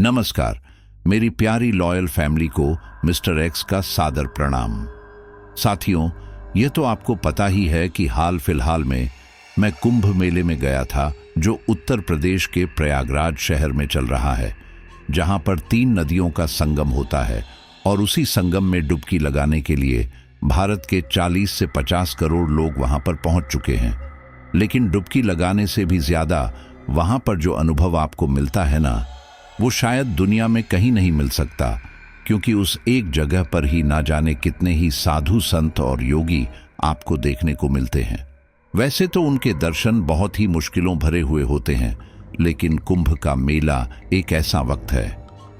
नमस्कार, मेरी प्यारी लॉयल फैमिली को मिस्टर एक्स का सादर प्रणाम। साथियों, ये तो आपको पता ही है कि हाल फिलहाल में मैं कुंभ मेले में गया था, जो उत्तर प्रदेश के प्रयागराज शहर में चल रहा है, जहां पर 3 नदियों का संगम होता है और उसी संगम में डुबकी लगाने के लिए भारत के 40 से 50 करोड़ लोग वहां पर पहुंच चुके हैं। लेकिन डुबकी लगाने से भी ज्यादा वहां पर जो अनुभव आपको मिलता है ना, वो शायद दुनिया में कहीं नहीं मिल सकता, क्योंकि उस एक जगह पर ही ना जाने कितने ही साधु संत और योगी आपको देखने को मिलते हैं। वैसे तो उनके दर्शन बहुत ही मुश्किलों भरे हुए होते हैं, लेकिन कुंभ का मेला एक ऐसा वक्त है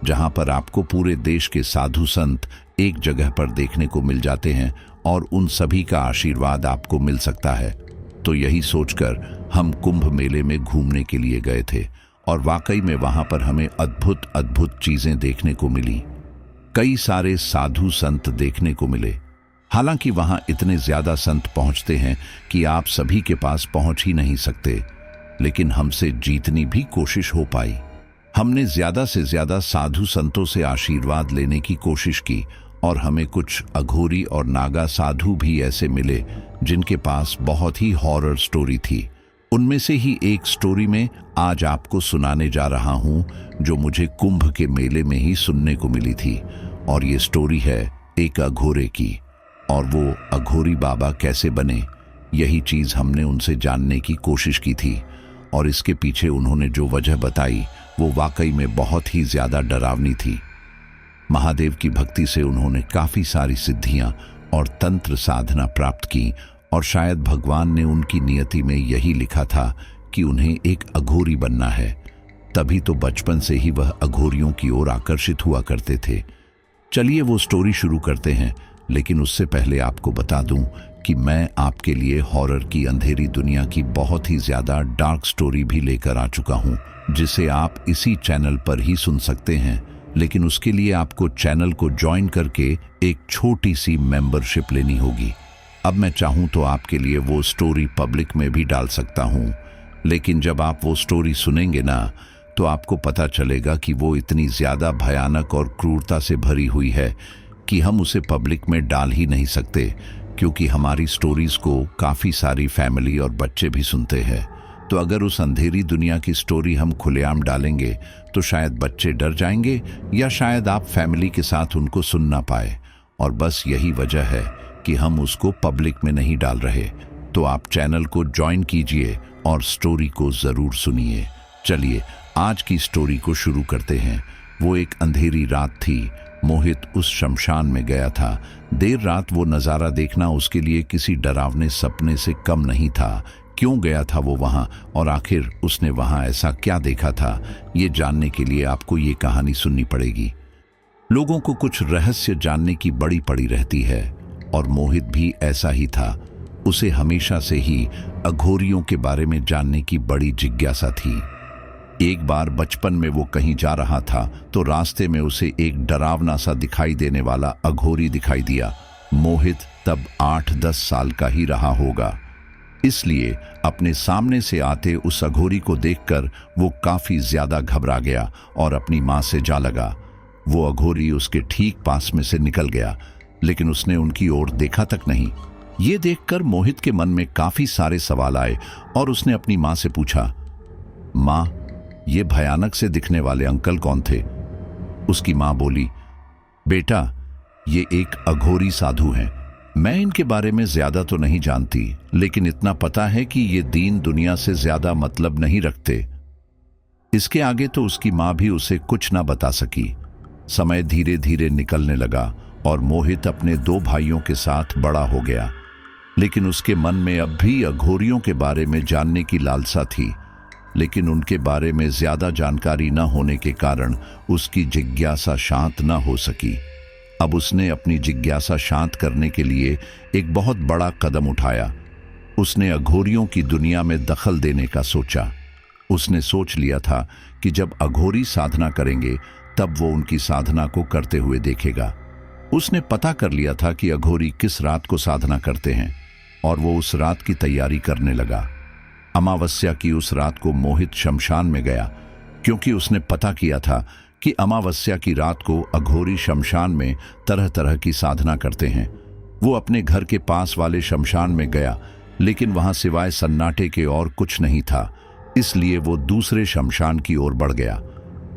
जहां पर आपको पूरे देश के साधु संत एक जगह पर देखने को मिल जाते हैं और उन सभी का आशीर्वाद आपको मिल सकता है। तो यही सोचकर हम कुंभ मेले में घूमने के लिए गए थे और वाकई में वहां पर हमें अद्भुत अद्भुत चीजें देखने को मिली। कई सारे साधु संत देखने को मिले। हालांकि वहां इतने ज्यादा संत पहुंचते हैं कि आप सभी के पास पहुंच ही नहीं सकते, लेकिन हमसे जितनी भी कोशिश हो पाई, हमने ज्यादा से ज्यादा साधु संतों से आशीर्वाद लेने की कोशिश की और हमें कुछ अघोरी और नागा साधु भी ऐसे मिले जिनके पास बहुत ही हॉरर स्टोरी थी। उनमें से ही एक स्टोरी में आज आपको सुनाने जा रहा हूं, जो मुझे कुंभ के मेले में ही सुनने को मिली थी। और ये स्टोरी है एक अघोरे की, और वो अघोरी बाबा कैसे बने, यही चीज हमने उनसे जानने की कोशिश की थी। और इसके पीछे उन्होंने जो वजह बताई वो वाकई में बहुत ही ज्यादा डरावनी थी। महादेव की भक्ति से उन्होंने काफी सारी सिद्धियां और तंत्र साधना प्राप्त की, और शायद भगवान ने उनकी नियति में यही लिखा था कि उन्हें एक अघोरी बनना है। तभी तो बचपन से ही वह अघोरियों की ओर आकर्षित हुआ करते थे। चलिए वो स्टोरी शुरू करते हैं, लेकिन उससे पहले आपको बता दूं कि मैं आपके लिए हॉरर की अंधेरी दुनिया की बहुत ही ज्यादा डार्क स्टोरी भी लेकर आ चुका हूं, जिसे आप इसी चैनल पर ही सुन सकते हैं। लेकिन उसके लिए आपको चैनल को ज्वाइन करके एक छोटी सी मेंबरशिप लेनी होगी। अब मैं चाहूं तो आपके लिए वो स्टोरी पब्लिक में भी डाल सकता हूं, लेकिन जब आप वो स्टोरी सुनेंगे ना, तो आपको पता चलेगा कि वो इतनी ज्यादा भयानक और क्रूरता से भरी हुई है कि हम उसे पब्लिक में डाल ही नहीं सकते, क्योंकि हमारी स्टोरीज को काफी सारी फैमिली और बच्चे भी सुनते हैं। तो अगर उस अंधेरी दुनिया की स्टोरी हम खुलेआम डालेंगे तो शायद बच्चे डर जाएंगे, या शायद आप फैमिली के साथ उनको सुन ना पाए। और बस यही वजह है कि हम उसको पब्लिक में नहीं डाल रहे। तो आप चैनल को ज्वाइन कीजिए और स्टोरी को जरूर सुनिए। चलिए आज की स्टोरी को शुरू करते हैं। वो एक अंधेरी रात थी। मोहित उस शमशान में गया था। देर रात वो नज़ारा देखना उसके लिए किसी डरावने सपने से कम नहीं था। क्यों गया था वो वहां, और आखिर उसने वहां ऐसा क्या देखा था, ये जानने के लिए आपको ये कहानी सुननी पड़ेगी। लोगों को कुछ रहस्य जानने की बड़ी पड़ी रहती है, और मोहित भी ऐसा ही था। उसे हमेशा से ही अघोरियों के बारे में जानने की बड़ी जिज्ञासा थी। एक बार बचपन में वो कहीं जा रहा था तो रास्ते में उसे एक डरावना सा दिखाई देने वाला अघोरी दिखाई दिया। मोहित तब 8-10 साल का ही रहा होगा, इसलिए अपने सामने से आते उस अघोरी को देखकर वो काफी ज्यादा घबरा गया और अपनी मां से जा लगा। वो अघोरी उसके ठीक पास में से निकल गया, लेकिन उसने उनकी ओर देखा तक नहीं। ये देखकर मोहित के मन में काफी सारे सवाल आए और उसने अपनी मां से पूछा, मां, ये भयानक से दिखने वाले अंकल कौन थे? उसकी मां बोली, बेटा, ये एक अघोरी साधु हैं। मैं इनके बारे में ज्यादा तो नहीं जानती, लेकिन इतना पता है कि ये दीन दुनिया से ज्यादा मतलब नहीं रखते। इसके आगे तो उसकी मां भी उसे कुछ ना बता सकी। समय धीरे धीरे निकलने लगा और मोहित अपने 2 भाइयों के साथ बड़ा हो गया, लेकिन उसके मन में अब भी अघोरियों के बारे में जानने की लालसा थी। लेकिन उनके बारे में ज्यादा जानकारी न होने के कारण उसकी जिज्ञासा शांत न हो सकी। अब उसने अपनी जिज्ञासा शांत करने के लिए एक बहुत बड़ा कदम उठाया। उसने अघोरियों की दुनिया में दखल देने का सोचा। उसने सोच लिया था कि जब अघोरी साधना करेंगे तब वो उनकी साधना को करते हुए देखेगा। उसने पता कर लिया था कि अघोरी किस रात को साधना करते हैं, और वो उस रात की तैयारी करने लगा। अमावस्या की उस रात को मोहित शमशान में गया, क्योंकि उसने पता किया था कि अमावस्या की रात को अघोरी शमशान में तरह तरह की साधना करते हैं। वो अपने घर के पास वाले शमशान में गया, लेकिन वहां सिवाय सन्नाटे के और कुछ नहीं था, इसलिए वो दूसरे शमशान की ओर बढ़ गया।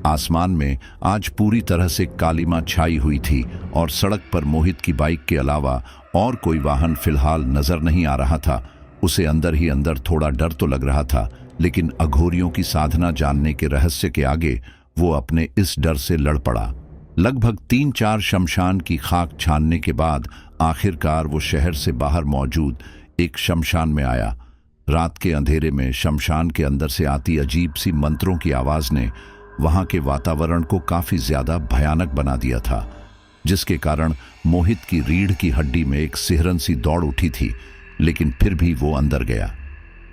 आसमान में आज पूरी तरह से कालीमा छाई हुई थी और सड़क पर मोहित की बाइक के अलावा और कोई वाहन फिलहाल नजर नहीं आ रहा था। उसे अंदर ही अंदर थोड़ा डर तो लग रहा था, लेकिन अघोरियों की साधना जानने के रहस्य के आगे वो अपने इस डर से लड़ पड़ा। लगभग 3-4 शमशान की खाक छानने के बाद आखिरकार वो शहर से बाहर मौजूद एक शमशान में आया। रात के अंधेरे में शमशान के अंदर से आती अजीब सी मंत्रों की आवाज ने वहां के वातावरण को काफी ज्यादा भयानक बना दिया था, जिसके कारण मोहित की रीढ़ की हड्डी में एक सिहरन सी दौड़ उठी थी। लेकिन फिर भी वो अंदर गया।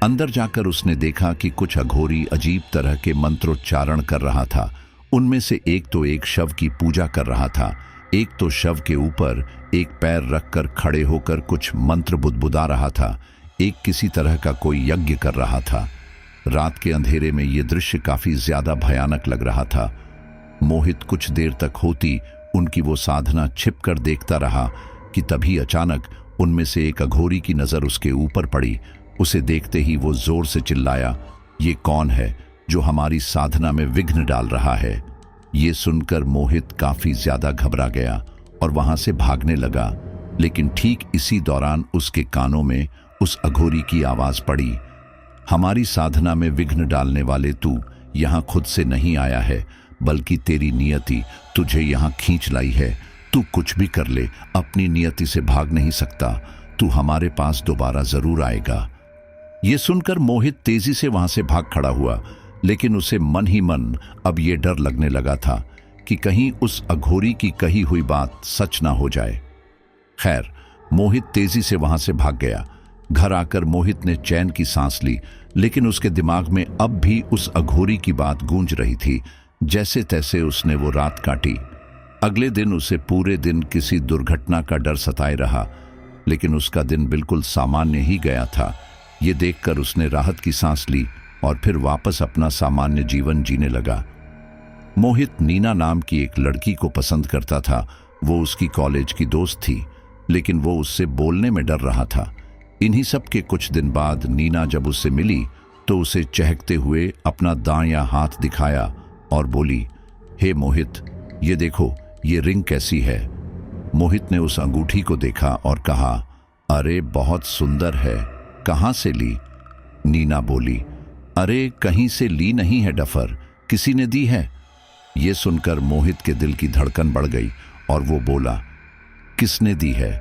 अंदर जाकर उसने देखा कि कुछ अघोरी अजीब तरह के मंत्रोच्चारण कर रहा था। उनमें से एक तो एक शव की पूजा कर रहा था, एक तो शव के ऊपर एक पैर रखकर खड़े होकर कुछ मंत्र बुदबुदा रहा था, एक किसी तरह का कोई यज्ञ कर रहा था। रात के अंधेरे में यह दृश्य काफी ज्यादा भयानक लग रहा था। मोहित कुछ देर तक होती उनकी वो साधना छिपकर देखता रहा कि तभी अचानक उनमें से एक अघोरी की नजर उसके ऊपर पड़ी। उसे देखते ही वो जोर से चिल्लाया, ये कौन है जो हमारी साधना में विघ्न डाल रहा है? ये सुनकर मोहित काफी ज्यादा घबरा गया और वहां से भागने लगा। लेकिन ठीक इसी दौरान उसके कानों में उस अघोरी की आवाज पड़ी, हमारी साधना में विघ्न डालने वाले तू यहां खुद से नहीं आया है, बल्कि तेरी नियति तुझे यहां खींच लाई है। तू कुछ भी कर ले, अपनी नियति से भाग नहीं सकता। तू हमारे पास दोबारा जरूर आएगा। ये सुनकर मोहित तेजी से वहां से भाग खड़ा हुआ, लेकिन उसे मन ही मन अब ये डर लगने लगा था कि कहीं उस अघोरी की कही हुई बात सच ना हो जाए। खैर, मोहित तेजी से वहां से भाग गया। घर आकर मोहित ने चैन की सांस ली, लेकिन उसके दिमाग में अब भी उस अघोरी की बात गूंज रही थी। जैसे तैसे उसने वो रात काटी। अगले दिन उसे पूरे दिन किसी दुर्घटना का डर सताए रहा, लेकिन उसका दिन बिल्कुल सामान्य ही गया था। ये देखकर उसने राहत की सांस ली और फिर वापस अपना सामान्य जीवन जीने लगा। मोहित नीना नाम की एक लड़की को पसंद करता था। वो उसकी कॉलेज की दोस्त थी, लेकिन वो उससे बोलने में डर रहा था। इन्हीं सब के कुछ दिन बाद नीना जब उससे मिली तो उसे चहकते हुए अपना दायां हाथ दिखाया और बोली, हे मोहित, ये देखो, ये रिंग कैसी है? मोहित ने उस अंगूठी को देखा और कहा, अरे बहुत सुंदर है, कहाँ से ली? नीना बोली, अरे कहीं से ली नहीं है डफर, किसी ने दी है। ये सुनकर मोहित के दिल की धड़कन बढ़ गई और वो बोला, किसने दी है?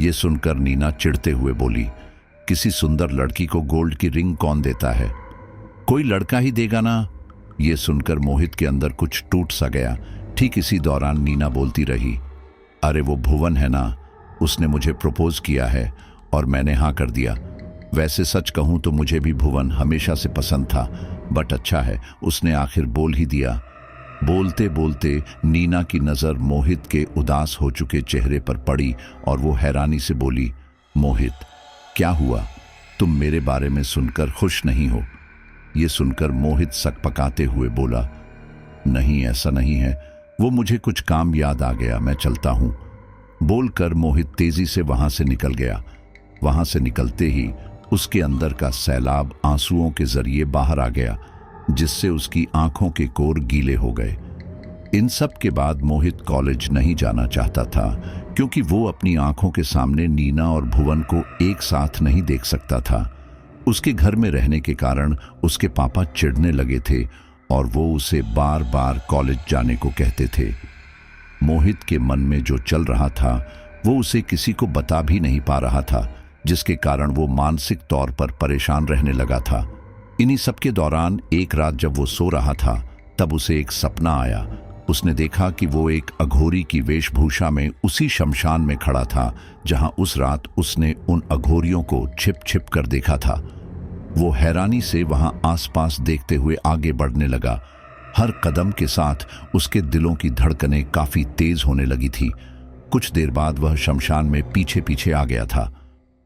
ये सुनकर नीना चिढ़ते हुए बोली, किसी सुंदर लड़की को गोल्ड की रिंग कौन देता है? कोई लड़का ही देगा ना। ये सुनकर मोहित के अंदर कुछ टूट सा गया। ठीक इसी दौरान नीना बोलती रही, अरे वो भुवन है ना, उसने मुझे प्रपोज किया है और मैंने हाँ कर दिया। वैसे सच कहूं तो मुझे भी भुवन हमेशा से पसंद था, बट अच्छा है उसने आखिर बोल ही दिया। बोलते बोलते नीना की नजर मोहित के उदास हो चुके चेहरे पर पड़ी और वो हैरानी से बोली, मोहित, क्या हुआ? तुम मेरे बारे में सुनकर खुश नहीं हो? ये सुनकर मोहित सकपकाते हुए बोला, नहीं, ऐसा नहीं है, वो मुझे कुछ काम याद आ गया, मैं चलता हूं। बोलकर मोहित तेजी से वहां से निकल गया। वहां से निकलते ही उसके अंदर का सैलाब आंसुओं के जरिए बाहर आ गया, जिससे उसकी आंखों के कोर गीले हो गए। इन सब के बाद मोहित कॉलेज नहीं जाना चाहता था, क्योंकि वो अपनी आंखों के सामने नीना और भुवन को एक साथ नहीं देख सकता था। उसके घर में रहने के कारण उसके पापा चिढ़ने लगे थे और वो उसे बार बार कॉलेज जाने को कहते थे। मोहित के मन में जो चल रहा था वो उसे किसी को बता भी नहीं पा रहा था, जिसके कारण वो मानसिक तौर पर परेशान रहने लगा था। इन्हीं सब के दौरान एक रात जब वो सो रहा था, तब उसे एक सपना आया। उसने देखा कि वो एक अघोरी की वेशभूषा में उसी शमशान में खड़ा था जहां उस रात उसने उन अघोरियों को छिप छिप कर देखा था। वो हैरानी से वहां आसपास देखते हुए आगे बढ़ने लगा। हर कदम के साथ उसके दिलों की धड़कनें काफी तेज होने लगी थी। कुछ देर बाद वह शमशान में पीछे पीछे आ गया था।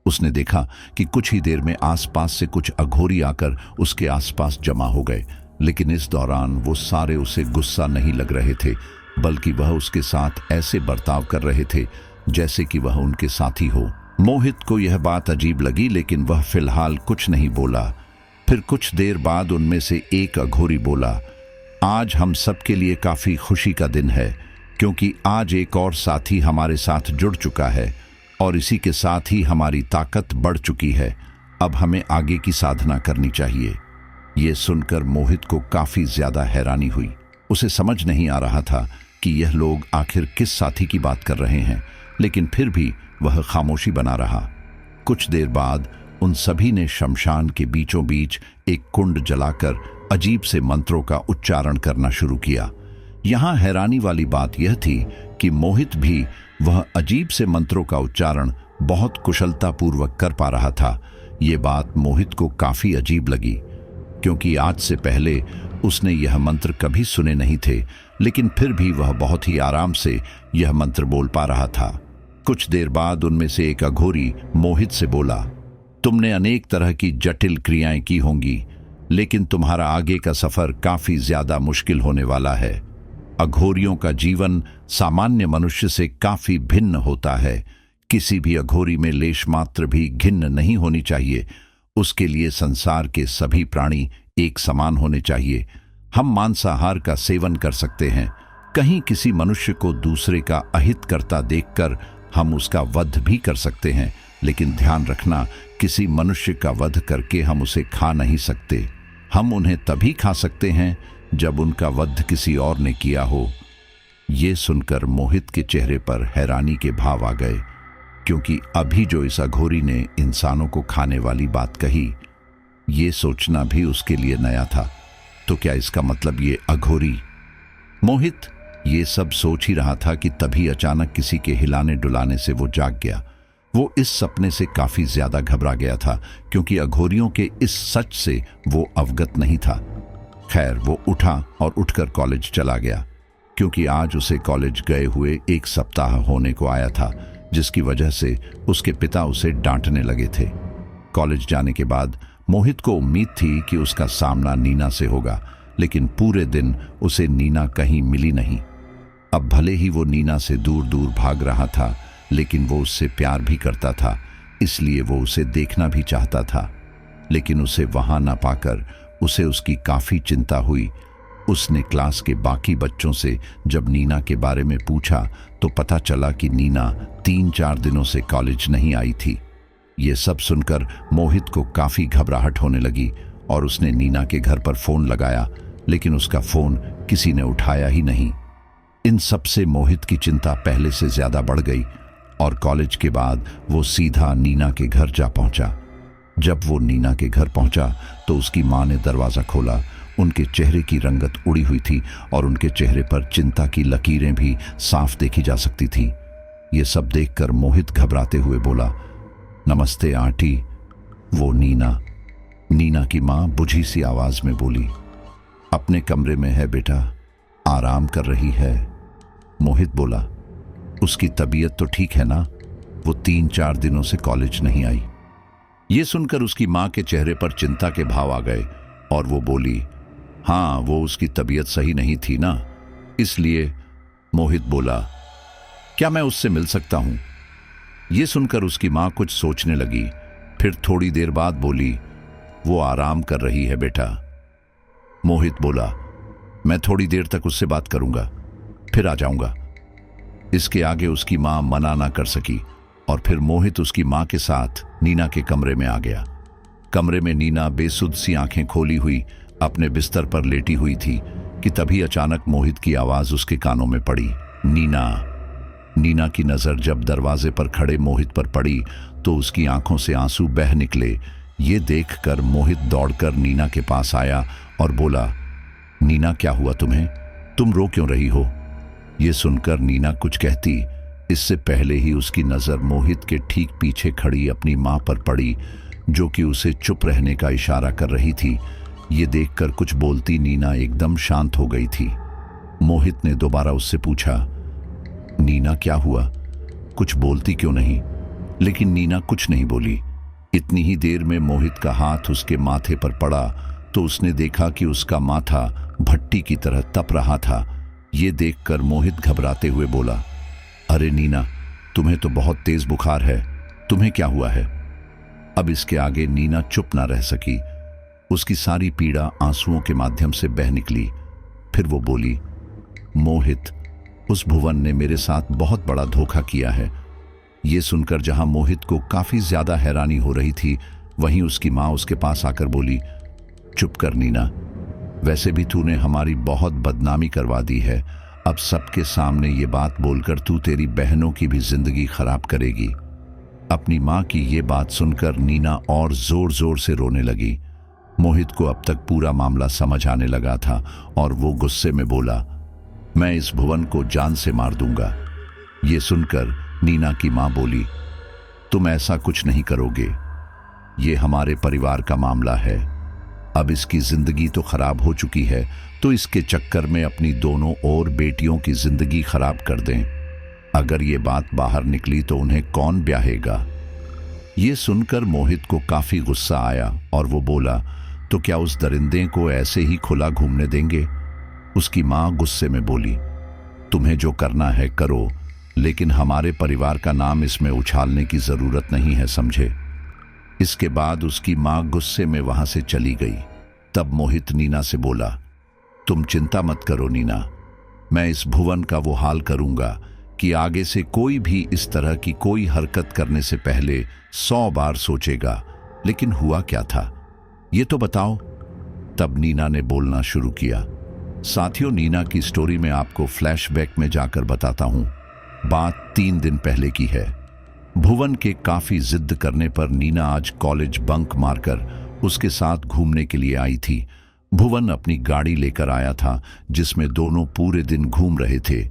उसने देखा कि कुछ ही देर में आसपास से कुछ अघोरी आकर उसके आसपास जमा हो गए। लेकिन इस दौरान वो सारे उसे गुस्सा नहीं लग रहे थे, बल्कि वह उसके साथ ऐसे बर्ताव कर रहे थे जैसे कि वह उनके साथी हो। मोहित को यह बात अजीब लगी, लेकिन वह फिलहाल कुछ नहीं बोला। फिर कुछ देर बाद उनमें से एक अघोरी बोला, आज हम सबके लिए काफी खुशी का दिन है, क्योंकि आज एक और साथी हमारे साथ जुड़ चुका है और इसी के साथ ही हमारी ताकत बढ़ चुकी है। अब हमें आगे की साधना करनी चाहिए। ये सुनकर मोहित को काफी ज्यादा हैरानी हुई। उसे समझ नहीं आ रहा था कि यह लोग आखिर किस साथी की बात कर रहे हैं, लेकिन फिर भी वह खामोशी बना रहा। कुछ देर बाद उन सभी ने शमशान के बीचों बीच एक कुंड जलाकर अजीब से मंत्रों का उच्चारण करना शुरू किया। यहां हैरानी वाली बात यह थी कि मोहित भी वह अजीब से मंत्रों का उच्चारण बहुत कुशलतापूर्वक कर पा रहा था। ये बात मोहित को काफी अजीब लगी, क्योंकि आज से पहले उसने यह मंत्र कभी सुने नहीं थे, लेकिन फिर भी वह बहुत ही आराम से यह मंत्र बोल पा रहा था। कुछ देर बाद उनमें से एक अघोरी मोहित से बोला, तुमने अनेक तरह की जटिल क्रियाएं की होंगी, लेकिन तुम्हारा आगे का सफर काफी ज्यादा मुश्किल होने वाला है। अघोरियों का जीवन सामान्य मनुष्य से काफी भिन्न होता है। किसी भी अघोरी में लेश मात्र भी घिन्न नहीं होनी चाहिए। उसके लिए संसार के सभी प्राणी एक समान होने चाहिए। हम मांसाहार का सेवन कर सकते हैं। कहीं किसी मनुष्य को दूसरे का अहित करता देखकर हम उसका वध भी कर सकते हैं, लेकिन ध्यान रखना, किसी मनुष्य का वध करके हम उसे खा नहीं सकते। हम उन्हें तभी खा सकते हैं जब उनका वध किसी और ने किया हो। ये सुनकर मोहित के चेहरे पर हैरानी के भाव आ गए, क्योंकि अभी जो इस अघोरी ने इंसानों को खाने वाली बात कही, ये सोचना भी उसके लिए नया था। तो क्या इसका मतलब ये अघोरी? मोहित ये सब सोच ही रहा था कि तभी अचानक किसी के हिलाने डुलाने से वो जाग गया। वो इस सपने से काफी ज्यादा घबरा गया था, क्योंकि अघोरियों के इस सच से वो अवगत नहीं था। खैर, वो उठा और उठकर कॉलेज चला गया, क्योंकि आज उसे कॉलेज गए हुए 1 सप्ताह होने को आया था, जिसकी वजह से उसके पिता उसे डांटने लगे थे। कॉलेज जाने के बाद मोहित को उम्मीद थी कि उसका सामना नीना से होगा, लेकिन पूरे दिन उसे नीना कहीं मिली नहीं। अब भले ही वो नीना से दूर दूर भाग रहा था, लेकिन वो उससे प्यार भी करता था, इसलिए वो उसे देखना भी चाहता था। लेकिन उसे वहां ना पाकर उसे उसकी काफी चिंता हुई। उसने क्लास के बाकी बच्चों से जब नीना के बारे में पूछा तो पता चला कि नीना 3-4 दिनों से कॉलेज नहीं आई थी। ये सब सुनकर मोहित को काफी घबराहट होने लगी और उसने नीना के घर पर फोन लगाया, लेकिन उसका फोन किसी ने उठाया ही नहीं। इन सब से मोहित की चिंता पहले से ज्यादा बढ़ गई और कॉलेज के बाद वो सीधा नीना के घर जा पहुंचा। जब वो नीना के घर पहुंचा तो उसकी मां ने दरवाजा खोला। उनके चेहरे की रंगत उड़ी हुई थी और उनके चेहरे पर चिंता की लकीरें भी साफ देखी जा सकती थी। ये सब देखकर मोहित घबराते हुए बोला, नमस्ते आंटी। वो नीना की मां बुझी सी आवाज में बोली, अपने कमरे में है बेटा, आराम कर रही है। मोहित बोला, उसकी तबीयत तो ठीक है ना? वो 3-4 दिनों से कॉलेज नहीं आई। ये सुनकर उसकी मां के चेहरे पर चिंता के भाव आ गए और वो बोली, हाँ, वो उसकी तबीयत सही नहीं थी ना, इसलिए। मोहित बोला, क्या मैं उससे मिल सकता हूं? ये सुनकर उसकी मां कुछ सोचने लगी, फिर थोड़ी देर बाद बोली, वो आराम कर रही है बेटा। मोहित बोला, मैं थोड़ी देर तक उससे बात करूंगा, फिर आ जाऊंगा। इसके आगे उसकी मां मना ना कर सकी और फिर मोहित उसकी मां के साथ नीना के कमरे में आ गया। कमरे में नीना बेसुध सी आंखें खोली हुई अपने बिस्तर पर लेटी हुई थी कि तभी अचानक मोहित की आवाज उसके कानों में पड़ी, नीना की नजर जब दरवाजे पर खड़े मोहित पर पड़ी तो उसकी आंखों से आंसू बह निकले। ये देखकर मोहित दौड़कर नीना के पास आया और बोला, नीना क्या हुआ तुम्हें? तुम रो क्यों रही हो? ये सुनकर नीना कुछ कहती, इससे पहले ही उसकी नजर मोहित के ठीक पीछे खड़ी अपनी मां पर पड़ी, जो कि उसे चुप रहने का इशारा कर रही थी। ये देखकर कुछ बोलती नीना एकदम शांत हो गई थी। मोहित ने दोबारा उससे पूछा, नीना क्या हुआ? कुछ बोलती क्यों नहीं? लेकिन नीना कुछ नहीं बोली। इतनी ही देर में मोहित का हाथ उसके माथे पर पड़ा तो उसने देखा कि उसका माथा भट्टी की तरह तप रहा था। ये देखकर मोहित घबराते हुए बोला, अरे नीना, तुम्हें तो बहुत तेज बुखार है, तुम्हें क्या हुआ है? अब इसके आगे नीना चुप ना रह सकी। उसकी सारी पीड़ा आंसुओं के माध्यम से बह निकली। फिर वो बोली, मोहित, उस भुवन ने मेरे साथ बहुत बड़ा धोखा किया है। ये सुनकर जहां मोहित को काफी ज्यादा हैरानी हो रही थी, वहीं उसकी मां उसके पास आकर बोली, चुप कर नीना, वैसे भी तूने हमारी बहुत बदनामी करवा दी है। अब सबके सामने ये बात बोलकर तू तेरी बहनों की भी जिंदगी खराब करेगी। अपनी मां की ये बात सुनकर नीना और जोर जोर से रोने लगी। मोहित को अब तक पूरा मामला समझ आने लगा था और वो गुस्से में बोला, मैं इस भुवन को जान से मार दूंगा। ये सुनकर नीना की मां बोली, तुम ऐसा कुछ नहीं करोगे, ये हमारे परिवार का मामला है। अब इसकी जिंदगी तो खराब हो चुकी है, तो इसके चक्कर में अपनी दोनों और बेटियों की जिंदगी खराब कर दें। अगर ये बात बाहर निकली तो उन्हें कौन ब्याहेगा? ये सुनकर मोहित को काफी गुस्सा आया और वो बोला, तो क्या उस दरिंदे को ऐसे ही खुला घूमने देंगे? उसकी मां गुस्से में बोली, तुम्हें जो करना है करो, लेकिन हमारे परिवार का नाम इसमें उछालने की जरूरत नहीं है, समझे? इसके बाद उसकी मां गुस्से में वहां से चली गई। तब मोहित नीना से बोला, तुम चिंता मत करो नीना, मैं इस भुवन का वो हाल करूंगा कि आगे से कोई भी इस तरह की कोई हरकत करने से पहले 100 बार सोचेगा। लेकिन हुआ क्या था, ये तो बताओ। तब नीना ने बोलना शुरू किया। साथियों, नीना की स्टोरी में आपको फ्लैशबैक में जाकर बताता हूं। बात 3 दिन पहले की है। भुवन के काफी जिद करने पर नीना आज कॉलेज बंक मारकर उसके साथ घूमने के लिए आई थी। भुवन अपनी गाड़ी लेकर आया था, जिसमें दोनों पूरे दिन घूम रहे थे।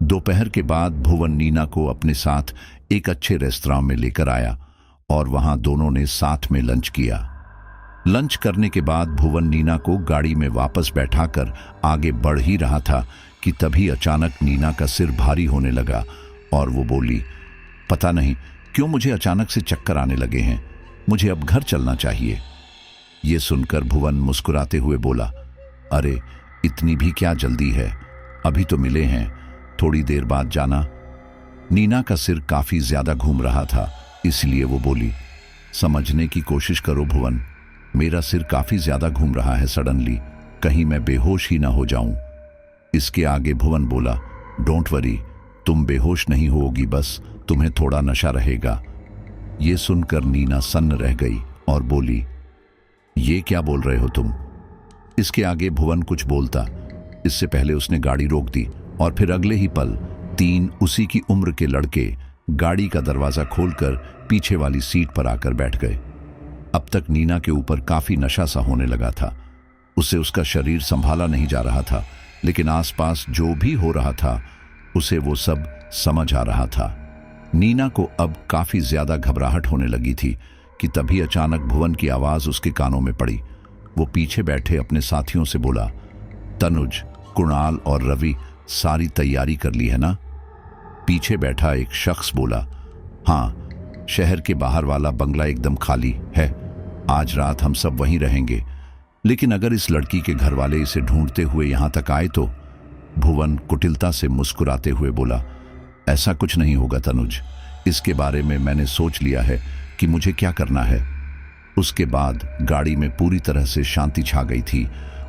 दोपहर के बाद भुवन नीना को अपने साथ एक अच्छे रेस्तरां में लेकर आया और वहां दोनों ने साथ में लंच किया। लंच करने के बाद भुवन नीना को गाड़ी में वापस बैठाकर आगे बढ़ ही रहा था कि तभी अचानक नीना का सिर भारी होने लगा और वो बोली, पता नहीं क्यों मुझे अचानक से चक्कर आने लगे हैं, मुझे अब घर चलना चाहिए। ये सुनकर भुवन मुस्कुराते हुए बोला, अरे इतनी भी क्या जल्दी है, अभी तो मिले हैं, थोड़ी देर बाद जाना। नीना का सिर काफी ज्यादा घूम रहा था, इसलिए वो बोली, समझने की कोशिश करो भुवन, मेरा सिर काफी ज्यादा घूम रहा है सडनली, कहीं मैं बेहोश ही ना हो जाऊं। इसके आगे भुवन बोला, डोंट वरी, तुम बेहोश नहीं होगी, बस तुम्हें थोड़ा नशा रहेगा। ये सुनकर नीना सन्न रह गई और बोली, ये क्या बोल रहे हो तुम? इसके आगे भुवन कुछ बोलता, इससे पहले उसने गाड़ी रोक दी और फिर अगले ही पल 3 उसी की उम्र के लड़के गाड़ी का दरवाजा खोलकर पीछे वाली सीट पर आकर बैठ गए। अब तक नीना के ऊपर काफी नशा सा होने लगा था। उससे उसका शरीर संभाला नहीं जा रहा था, लेकिन आसपास जो भी हो रहा था उसे वो सब समझ आ रहा था। नीना को अब काफी ज्यादा घबराहट होने लगी थी कि तभी अचानक भुवन की आवाज उसके कानों में पड़ी। वो पीछे बैठे अपने साथियों से बोला, तनुज, कुणाल और रवि, सारी तैयारी कर ली है ना? पीछे बैठा एक शख्स बोला, हाँ, शहर के बाहर वाला बंगला एकदम खाली है, आज रात हम सब वहीं रहेंगे, लेकिन अगर इस लड़की के घर वाले इसे ढूंढते हुए यहां तक आए तो? भुवन कुटिलता से मुस्कुराते हुए बोला, ऐसा कुछ नहीं होगा तनुज, इसके बारे में मैंने सोच लिया है कि मुझे क्या करना है। उसके बाद गाड़ी में पूरी तरह से शांति छा गई थी।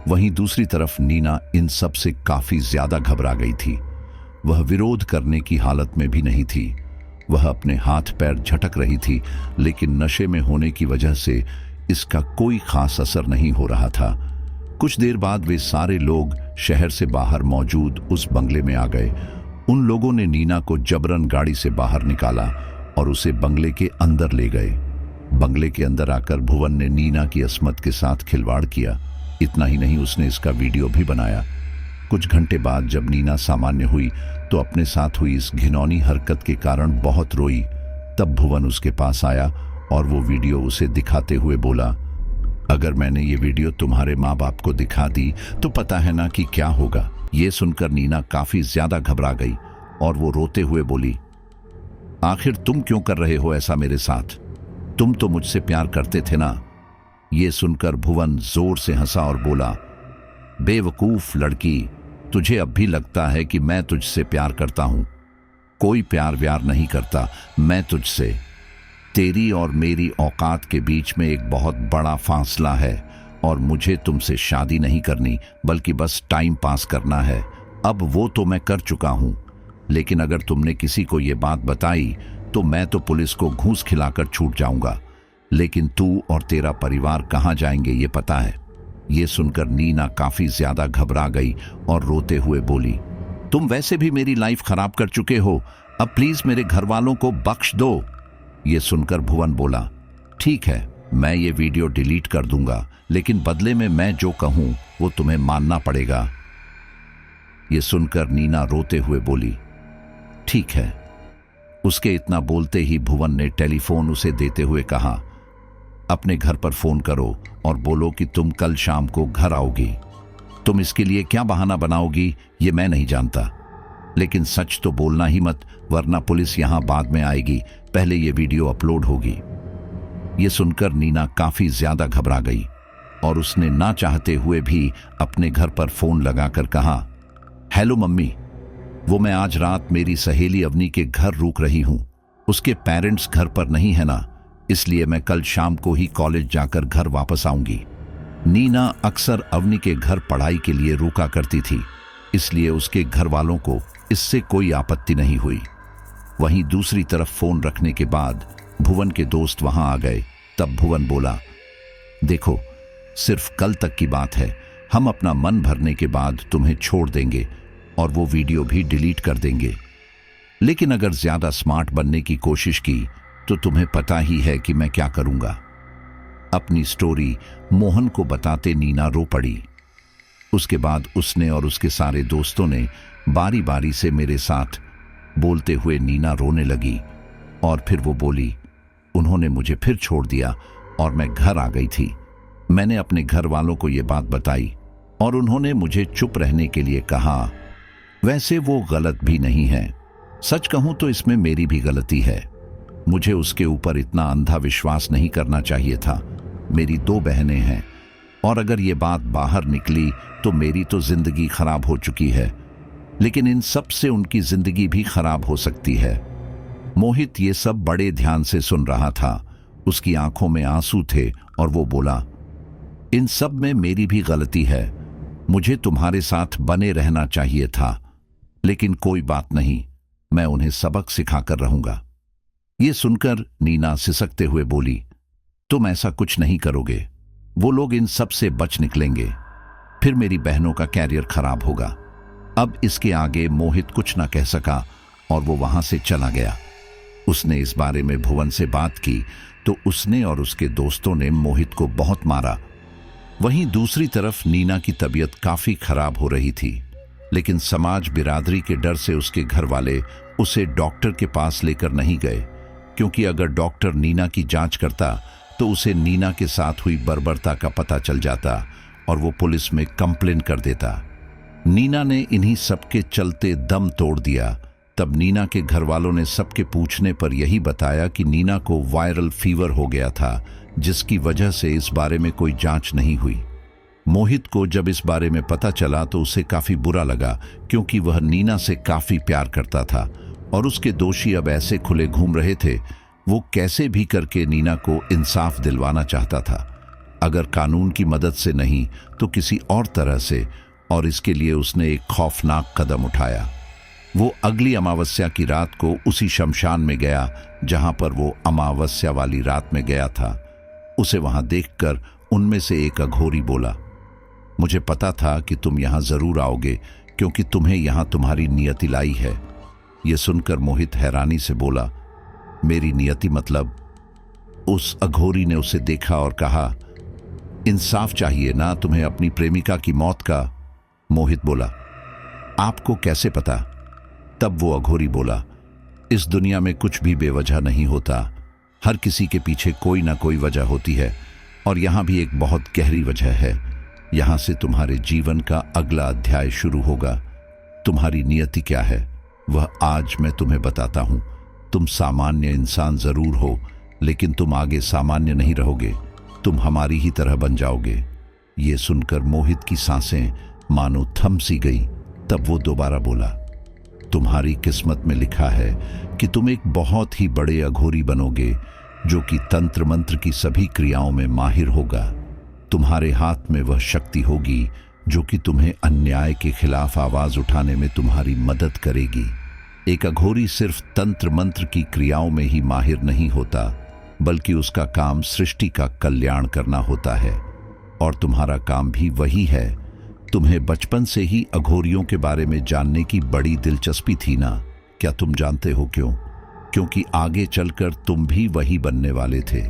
वहीं दूसरी तरफ नीना इन सब से काफी ज्यादा घबरा गई थी। वह विरोध करने की हालत में भी नहीं थी। वह अपने हाथ पैर झटक रही थी, लेकिन नशे में होने की वजह से इसका कोई खास असर नहीं हो रहा था। कुछ देर बाद वे सारे लोग शहर से बाहर मौजूद उस बंगले में आ गए। उन लोगों ने नीना को जबरन गाड़ी से बाहर निकाला और उसे बंगले के अंदर ले गए। बंगले के अंदर आकर भुवन ने नीना की अस्मत के साथ खिलवाड़ किया। इतना ही नहीं, उसने इसका वीडियो भी बनाया। कुछ घंटे बाद जब नीना सामान्य हुई तो अपने साथ हुई इस घिनौनी हरकत के कारण बहुत रोई। तब भुवन उसके पास आया और वो वीडियो उसे दिखाते हुए बोला, अगर मैंने ये वीडियो तुम्हारे माँ बाप को दिखा दी तो पता है ना कि क्या होगा। ये सुनकर नीना काफी ज्यादा घबरा गई और वो रोते हुए बोली, आखिर तुम क्यों कर रहे हो ऐसा मेरे साथ? तुम तो मुझसे प्यार करते थे ना? ये सुनकर भुवन जोर से हंसा और बोला, बेवकूफ लड़की, तुझे अब भी लगता है कि मैं तुझसे प्यार करता हूं। कोई प्यार व्यार नहीं करता मैं तुझसे। तेरी और मेरी औकात के बीच में एक बहुत बड़ा फासला है और मुझे तुमसे शादी नहीं करनी, बल्कि बस टाइम पास करना है। अब वो तो मैं कर चुका हूं, लेकिन अगर तुमने किसी को ये बात बताई तो मैं तो पुलिस को घूस खिलाकर छूट जाऊंगा। लेकिन तू और तेरा परिवार कहां जाएंगे ये पता है? ये सुनकर नीना काफी ज्यादा घबरा गई और रोते हुए बोली, तुम वैसे भी मेरी लाइफ खराब कर चुके हो, अब प्लीज मेरे घर वालों को बख्श दो। ये सुनकर भुवन बोला, ठीक है, मैं ये वीडियो डिलीट कर दूंगा, लेकिन बदले में मैं जो कहूं वो तुम्हें मानना पड़ेगा। ये सुनकर नीना रोते हुए बोली, ठीक है। उसके इतना बोलते ही भुवन ने टेलीफोन उसे देते हुए कहा, अपने घर पर फोन करो और बोलो कि तुम कल शाम को घर आओगी। तुम इसके लिए क्या बहाना बनाओगी ये मैं नहीं जानता, लेकिन सच तो बोलना ही मत, वरना पुलिस यहां बाद में आएगी, पहले ये वीडियो अपलोड होगी। ये सुनकर नीना काफी ज्यादा घबरा गई और उसने ना चाहते हुए भी अपने घर पर फोन लगाकर कहा, हेलो मम्मी, वो मैं आज रात मेरी सहेली अवनी के घर रुक रही हूं। उसके पेरेंट्स घर पर नहीं है ना, इसलिए मैं कल शाम को ही कॉलेज जाकर घर वापस आऊंगी। नीना अक्सर अवनी के घर पढ़ाई के लिए रुका करती थी, इसलिए उसके घर वालों को इससे कोई आपत्ति नहीं हुई। वहीं दूसरी तरफ फोन रखने के बाद भुवन के दोस्त वहां आ गए। तब भुवन बोला, देखो, सिर्फ कल तक की बात है, हम अपना मन भरने के बाद तुम्हें छोड़ देंगे और वो वीडियो भी डिलीट कर देंगे। लेकिन अगर ज्यादा स्मार्ट बनने की कोशिश की तो तुम्हें पता ही है कि मैं क्या करूंगा। अपनी स्टोरी मोहन को बताते नीना रो पड़ी। उसके बाद उसने और उसके सारे दोस्तों ने बारी बारी से मेरे साथ बोलते हुए नीना रोने लगी और फिर वो बोली, उन्होंने मुझे फिर छोड़ दिया और मैं घर आ गई थी। मैंने अपने घर वालों को ये बात बताई और उन्होंने मुझे चुप रहने के लिए कहा। वैसे वो गलत भी नहीं है, सच कहूं तो इसमें मेरी भी गलती है। मुझे उसके ऊपर इतना अंधा विश्वास नहीं करना चाहिए था। मेरी 2 बहनें हैं और अगर ये बात बाहर निकली तो मेरी तो जिंदगी खराब हो चुकी है, लेकिन इन सब से उनकी जिंदगी भी खराब हो सकती है। मोहित ये सब बड़े ध्यान से सुन रहा था। उसकी आंखों में आंसू थे और वो बोला, इन सब में मेरी भी गलती है। मुझे तुम्हारे साथ बने रहना चाहिए था, लेकिन कोई बात नहीं, मैं उन्हें सबक सिखाकर रहूंगा। ये सुनकर नीना सिसकते हुए बोली, तुम ऐसा कुछ नहीं करोगे, वो लोग इन सब से बच निकलेंगे, फिर मेरी बहनों का कैरियर खराब होगा। अब इसके आगे मोहित कुछ ना कह सका और वो वहां से चला गया। उसने इस बारे में भुवन से बात की तो उसने और उसके दोस्तों ने मोहित को बहुत मारा। वहीं दूसरी तरफ नीना की तबीयत काफी खराब हो रही थी, लेकिन समाज बिरादरी के डर से उसके घर वाले उसे डॉक्टर के पास लेकर नहीं गए, क्योंकि अगर डॉक्टर नीना की जांच करता तो उसे नीना के साथ हुई बर्बरता का पता चल जाता और वो पुलिस में कंप्लेन कर देता। नीना ने इन्हीं सबके चलते दम तोड़ दिया। तब नीना के घर वालों ने सबके पूछने पर यही बताया कि नीना को वायरल फीवर हो गया था, जिसकी वजह से इस बारे में कोई जांच नहीं हुई। मोहित को जब इस बारे में पता चला तो उसे काफी बुरा लगा, क्योंकि वह नीना से काफी प्यार करता था और उसके दोषी अब ऐसे खुले घूम रहे थे। वो कैसे भी करके नीना को इंसाफ दिलवाना चाहता था, अगर कानून की मदद से नहीं तो किसी और तरह से, और इसके लिए उसने एक खौफनाक कदम उठाया। वो अगली अमावस्या की रात को उसी शमशान में गया जहां पर वो अमावस्या वाली रात में गया था। उसे वहां देखकर उनमें से एक अघोरी बोला, मुझे पता था कि तुम यहां जरूर आओगे, क्योंकि तुम्हें यहां तुम्हारी नियति लाई है। यह सुनकर मोहित हैरानी से बोला, मेरी नियति मतलब? उस अघोरी ने उसे देखा और कहा, इंसाफ चाहिए ना तुम्हें अपनी प्रेमिका की मौत का? मोहित बोला, आपको कैसे पता? तब वो अघोरी बोला, इस दुनिया में कुछ भी बेवजह नहीं होता, हर किसी के पीछे कोई ना कोई वजह होती है, और यहां भी एक बहुत गहरी वजह है। यहां से तुम्हारे जीवन का अगला अध्याय शुरू होगा। तुम्हारी नियति क्या है वह आज मैं तुम्हें बताता हूं। तुम सामान्य इंसान जरूर हो, लेकिन तुम आगे सामान्य नहीं रहोगे। तुम हमारी ही तरह बन जाओगे। ये सुनकर मोहित की सांसें मानो थम सी गई। तब वो दोबारा बोला, तुम्हारी किस्मत में लिखा है कि तुम एक बहुत ही बड़े अघोरी बनोगे, जो कि तंत्र मंत्र की सभी क्रियाओं में माहिर होगा। तुम्हारे हाथ में वह शक्ति होगी जो कि तुम्हें अन्याय के खिलाफ आवाज उठाने में तुम्हारी मदद करेगी। एक अघोरी सिर्फ तंत्र मंत्र की क्रियाओं में ही माहिर नहीं होता, बल्कि उसका काम सृष्टि का कल्याण करना होता है। और तुम्हारा काम भी वही है। तुम्हें बचपन से ही अघोरियों के बारे में जानने की बड़ी दिलचस्पी थी ना? क्या तुम जानते हो क्यों? क्योंकि आगे चलकर तुम भी वही बनने वाले थे।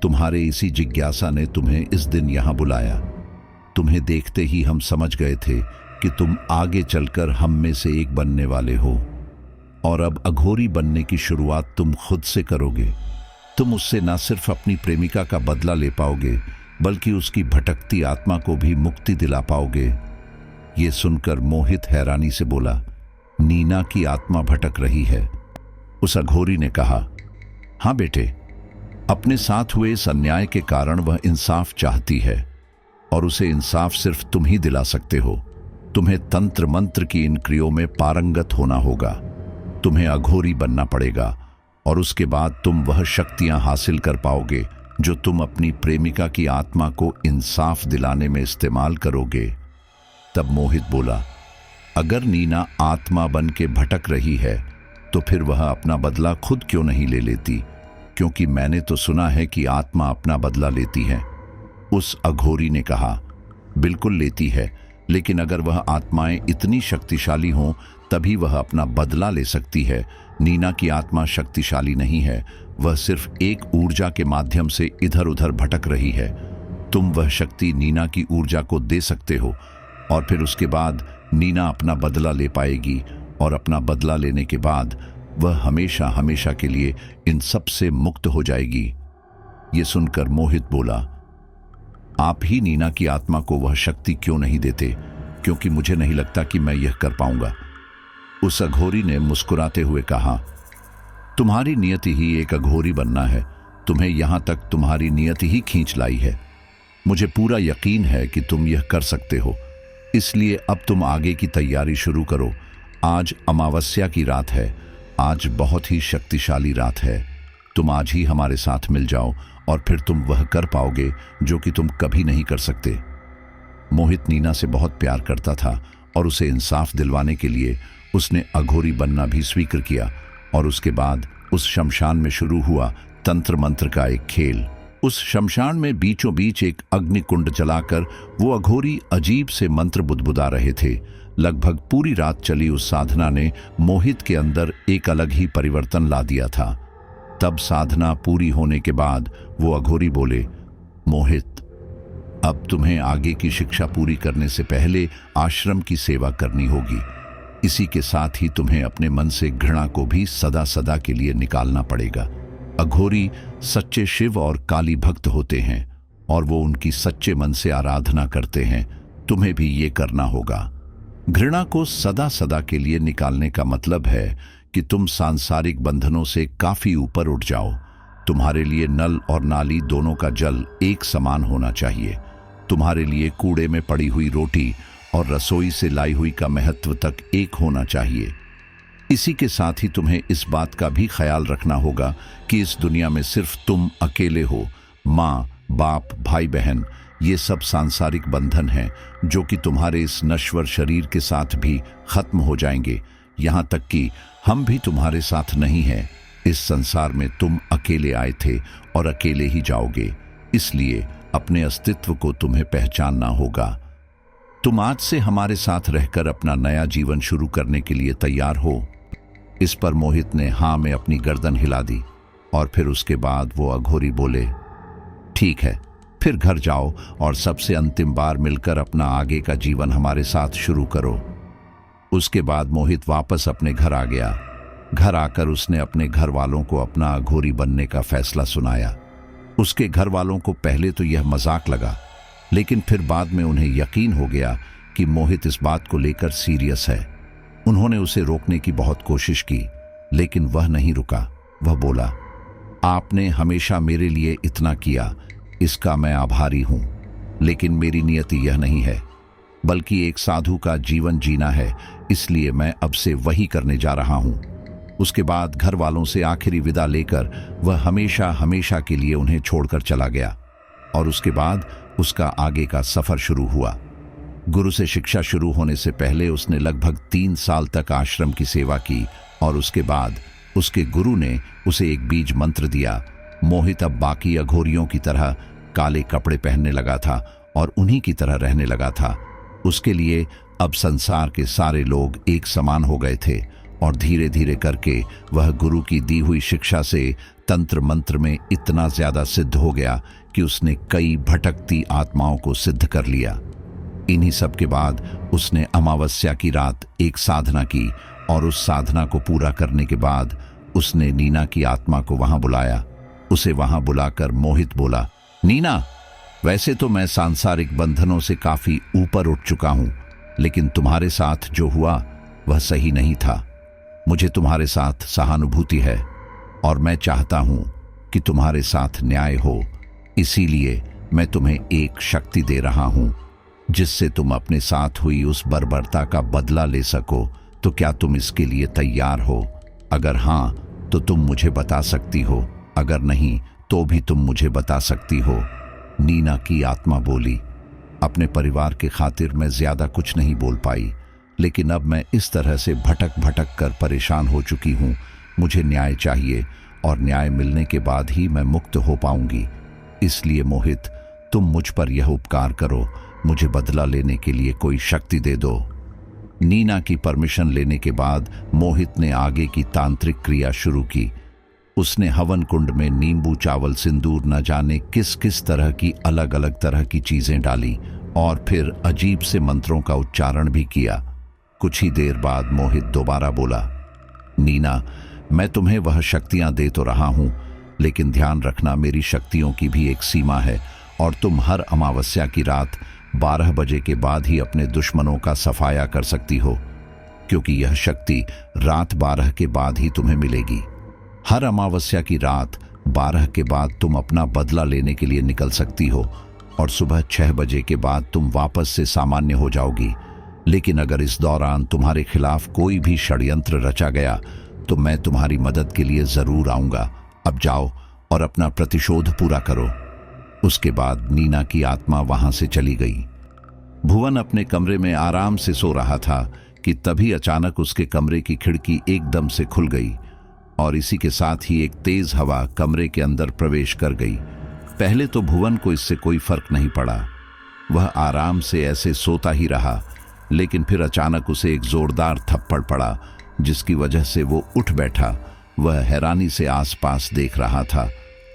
तुम्हारे इसी जिज्ञासा ने तुम्हें इस दिन यहां बुलाया। तुम्हें देखते ही हम समझ गए थे कि तुम आगे चलकर हम में से एक बनने वाले हो। और अब अघोरी बनने की शुरुआत तुम खुद से करोगे। तुम उससे न सिर्फ अपनी प्रेमिका का बदला ले पाओगे, बल्कि उसकी भटकती आत्मा को भी मुक्ति दिला पाओगे। ये सुनकर मोहित हैरानी से बोला, नीना की आत्मा भटक रही है? उस अघोरी ने कहा, हाँ बेटे, अपने साथ हुए इस अन्याय के कारण वह इंसाफ चाहती है, और उसे इंसाफ सिर्फ तुम ही दिला सकते हो। तुम्हें तंत्र मंत्र की इन क्रियाओं में पारंगत होना होगा। तुम्हें अघोरी बनना पड़ेगा, और उसके बाद तुम वह शक्तियां हासिल कर पाओगे जो तुम अपनी प्रेमिका की आत्मा को इंसाफ दिलाने में इस्तेमाल करोगे। तब मोहित बोला, अगर नीना आत्मा बन के भटक रही है तो फिर वह अपना बदला खुद क्यों नहीं ले लेती? क्योंकि मैंने तो सुना है कि आत्मा अपना बदला लेती है। उस अघोरी ने कहा, बिल्कुल लेती है, लेकिन अगर वह आत्माएं इतनी शक्तिशाली हों तभी वह अपना बदला ले सकती है। नीना की आत्मा शक्तिशाली नहीं है, वह सिर्फ एक ऊर्जा के माध्यम से इधर उधर भटक रही है। तुम वह शक्ति नीना की ऊर्जा को दे सकते हो, और फिर उसके बाद नीना अपना बदला ले पाएगी, और अपना बदला लेने के बाद वह हमेशा हमेशा के लिए इन सब से मुक्त हो जाएगी। ये सुनकर मोहित बोला, आप ही नीना की आत्मा को वह शक्ति क्यों नहीं देते? क्योंकि मुझे नहीं लगता कि मैं यह कर पाऊंगा। उस अघोरी ने मुस्कुराते हुए कहा, तुम्हारी नियति ही एक अघोरी बनना है। तुम्हें यहां तक तुम्हारी नियति ही खींच लाई है। मुझे पूरा यकीन है कि तुम यह कर सकते हो। इसलिए अब तुम आगे की तैयारी शुरू करो। आज अमावस्या की रात है। आज बहुत ही शक्तिशाली रात है। तुम आज ही हमारे साथ मिल जाओ, और फिर तुम वह कर पाओगे जो कि तुम कभी नहीं कर सकते। मोहित नीना से बहुत प्यार करता था, और उसे इंसाफ दिलवाने के लिए उसने अघोरी बनना भी स्वीकार किया। और उसके बाद उस शमशान में शुरू हुआ तंत्र मंत्र का एक खेल। उस शमशान में बीचों बीच एक अग्निकुंड जलाकर वो अघोरी अजीब से मंत्र बुदबुदा रहे थे। लगभग पूरी रात चली उस साधना ने मोहित के अंदर एक अलग ही परिवर्तन ला दिया था। तब साधना पूरी होने के बाद वो अघोरी बोले, मोहित, अब तुम्हें आगे की शिक्षा पूरी करने से पहले आश्रम की सेवा करनी होगी। इसी के साथ ही तुम्हें अपने मन से घृणा को भी सदा सदा के लिए निकालना पड़ेगा। अघोरी सच्चे शिव और काली भक्त होते हैं, और वो उनकी सच्चे मन से आराधना करते हैं। तुम्हें भी ये करना होगा। घृणा को सदा सदा के लिए निकालने का मतलब है कि तुम सांसारिक बंधनों से काफी ऊपर उठ जाओ। तुम्हारे लिए नल और नाली दोनों का जल एक समान होना चाहिए। तुम्हारे लिए कूड़े में पड़ी हुई रोटी और रसोई से लाई हुई का महत्व तक एक होना चाहिए। इसी के साथ ही तुम्हें इस बात का भी ख्याल रखना होगा कि इस दुनिया में सिर्फ तुम अकेले हो। माँ, बाप, भाई बहन, ये सब सांसारिक बंधन हैं जो कि तुम्हारे इस नश्वर शरीर के साथ भी खत्म हो जाएंगे। यहाँ तक कि हम भी तुम्हारे साथ नहीं हैं। इस संसार में तुम अकेले आए थे और अकेले ही जाओगे। इसलिए अपने अस्तित्व को तुम्हें पहचानना होगा। तुम आज से हमारे साथ रहकर अपना नया जीवन शुरू करने के लिए तैयार हो? इस पर मोहित ने हाँ में अपनी गर्दन हिला दी, और फिर उसके बाद वो अघोरी बोले, ठीक है, फिर घर जाओ और सबसे अंतिम बार मिलकर अपना आगे का जीवन हमारे साथ शुरू करो। उसके बाद मोहित वापस अपने घर आ गया। घर आकर उसने अपने घर वालों को अपना अघोरी बनने का फैसला सुनाया। उसके घर वालों को पहले तो यह मजाक लगा, लेकिन फिर बाद में उन्हें यकीन हो गया कि मोहित इस बात को लेकर सीरियस है। उन्होंने उसे रोकने की बहुत कोशिश की, लेकिन वह नहीं रुका। वह बोला, आपने हमेशा मेरे लिए इतना किया, इसका मैं आभारी हूं, लेकिन मेरी नियति यह नहीं है, बल्कि एक साधु का जीवन जीना है, इसलिए मैं अब से वही करने जा रहा हूं। उसके बाद घर वालों से आखिरी विदा लेकर वह हमेशा हमेशा के लिए उन्हें छोड़कर चला गया। और उसके बाद उसका आगे का सफर शुरू हुआ। गुरु से शिक्षा शुरू होने से पहले उसने लगभग 3 साल तक आश्रम की सेवा की और उसके बाद उसके गुरु ने उसे एक बीज मंत्र दिया। मोहित अब बाकी अघोरियों की तरह काले कपड़े पहनने लगा था और उन्हीं की तरह रहने लगा था। उसके लिए अब संसार के सारे लोग एक समान हो गए थे और धीरे धीरे करके वह गुरु की दी हुई शिक्षा से तंत्र मंत्र में इतना ज्यादा सिद्ध हो गया कि उसने कई भटकती आत्माओं को सिद्ध कर लिया। इन्हीं सब के बाद उसने अमावस्या की रात एक साधना की और उस साधना को पूरा करने के बाद उसने नीना की आत्मा को वहां बुलाया। उसे वहां बुलाकर मोहित बोला, नीना, वैसे तो मैं सांसारिक बंधनों से काफी ऊपर उठ चुका हूं, लेकिन तुम्हारे साथ जो हुआ वह सही नहीं था। मुझे तुम्हारे साथ सहानुभूति है और मैं चाहता हूं कि तुम्हारे साथ न्याय हो। इसीलिए मैं तुम्हें एक शक्ति दे रहा हूं जिससे तुम अपने साथ हुई उस बर्बरता का बदला ले सको। तो क्या तुम इसके लिए तैयार हो? अगर हां तो तुम मुझे बता सकती हो, अगर नहीं तो भी तुम मुझे बता सकती हो। नीना की आत्मा बोली, अपने परिवार के खातिर मैं ज्यादा कुछ नहीं बोल पाई, लेकिन अब मैं इस तरह से भटक भटक कर परेशान हो चुकी हूं। मुझे न्याय चाहिए और न्याय मिलने के बाद ही मैं मुक्त हो पाऊंगी। इसलिए मोहित, तुम मुझ पर यह उपकार करो, मुझे बदला लेने के लिए कोई शक्ति दे दो। नीना की परमिशन लेने के बाद मोहित ने आगे की तांत्रिक क्रिया शुरू की। उसने हवन कुंड में नींबू, चावल, सिंदूर, न जाने किस किस तरह की अलग अलग तरह की चीजें डाली और फिर अजीब से मंत्रों का उच्चारण भी किया। कुछ ही देर बाद मोहित दोबारा बोला, नीना, मैं तुम्हें वह शक्तियां दे तो रहा हूं, लेकिन ध्यान रखना मेरी शक्तियों की भी एक सीमा है और तुम हर अमावस्या की रात 12 बजे के बाद ही अपने दुश्मनों का सफाया कर सकती हो, क्योंकि यह शक्ति रात 12 के बाद ही तुम्हें मिलेगी। हर अमावस्या की रात 12 के बाद तुम अपना बदला लेने के लिए निकल सकती हो और सुबह 6 बजे के बाद तुम वापस से सामान्य हो जाओगी। लेकिन अगर इस दौरान तुम्हारे खिलाफ कोई भी षड्यंत्र रचा गया तो मैं तुम्हारी मदद के लिए जरूर आऊंगा। अब जाओ और अपना प्रतिशोध पूरा करो। उसके बाद नीना की आत्मा वहां से चली गई। भुवन अपने कमरे में आराम से सो रहा था कि तभी अचानक उसके कमरे की खिड़की एकदम से खुल गई और इसी के साथ ही एक तेज हवा कमरे के अंदर प्रवेश कर गई। पहले तो भुवन को इससे कोई फर्क नहीं पड़ा, वह आराम से ऐसे सोता ही रहा, लेकिन फिर अचानक उसे एक जोरदार थप्पड़ पड़ा जिसकी वजह से वो उठ बैठा। वह हैरानी से आसपास देख रहा था,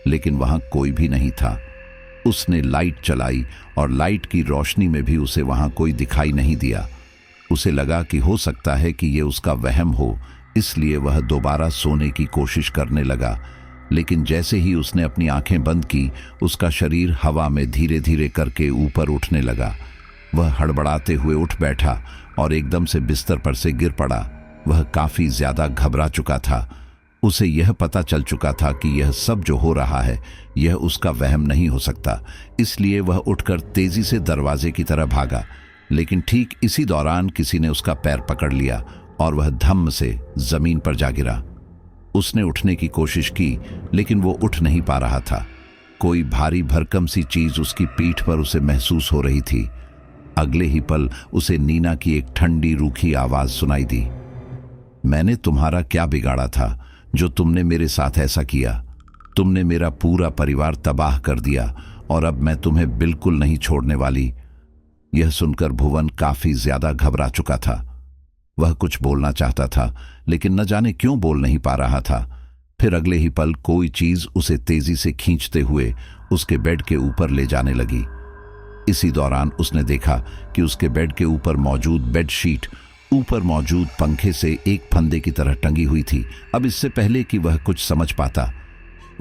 लेकिन वहां कोई भी नहीं था। उसने लाइट चलाई और लाइट की रोशनी में भी उसे वहां कोई दिखाई नहीं दिया। उसे लगा कि हो सकता है कि ये उसका वहम हो, इसलिए वह दोबारा सोने की कोशिश करने लगा। लेकिन जैसे ही उसने अपनी आंखें बंद की, उसका शरीर हवा में धीरे धीरे करके ऊपर उठने लगा। वह हड़बड़ाते हुए उठ बैठा और एकदम से बिस्तर पर से गिर पड़ा। वह काफी ज्यादा घबरा चुका था। उसे यह पता चल चुका था कि यह सब जो हो रहा है यह उसका वहम नहीं हो सकता, इसलिए वह उठकर तेजी से दरवाजे की तरफ भागा। लेकिन ठीक इसी दौरान किसी ने उसका पैर पकड़ लिया और वह धम्म से जमीन पर जा गिरा। उसने उठने की कोशिश की, लेकिन वो उठ नहीं पा रहा था। कोई भारी भरकम सी चीज उसकी पीठ पर उसे महसूस हो रही थी। अगले ही पल उसे नीना की एक ठंडी रूखी आवाज सुनाई दी, मैंने तुम्हारा क्या बिगाड़ा था जो तुमने मेरे साथ ऐसा किया? तुमने मेरा पूरा परिवार तबाह कर दिया और अब मैं तुम्हें बिल्कुल नहीं छोड़ने वाली। यह सुनकर भुवन काफी ज्यादा घबरा चुका था। वह कुछ बोलना चाहता था, लेकिन न जाने क्यों बोल नहीं पा रहा था। फिर अगले ही पल कोई चीज उसे तेजी से खींचते हुए उसके बेड के ऊपर ले जाने लगी। इसी दौरान उसने देखा कि उसके बेड के ऊपर मौजूद बेडशीट ऊपर मौजूद पंखे से एक फंदे की तरह टंगी हुई थी। अब इससे पहले कि वह कुछ समझ पाता,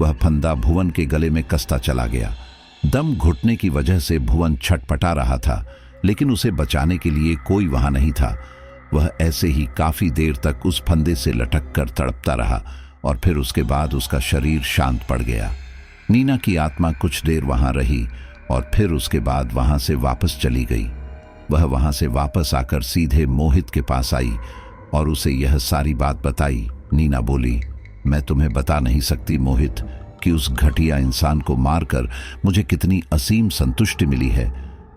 वह फंदा भुवन के गले में कसता चला गया। दम घुटने की वजह से भुवन छटपटा रहा था, लेकिन उसे बचाने के लिए कोई वहां नहीं था। वह ऐसे ही काफी देर तक उस फंदे से लटक कर तड़पता रहा और फिर उसके बाद उसका शरीर शांत पड़ गया। नीना की आत्मा कुछ देर वहां रही और फिर उसके बाद वहां से वापस चली गई। वह वहां से वापस आकर सीधे मोहित के पास आई और उसे यह सारी बात बताई। नीना बोली, मैं तुम्हें बता नहीं सकती मोहित कि उस घटिया इंसान को मारकर मुझे कितनी असीम संतुष्टि मिली है।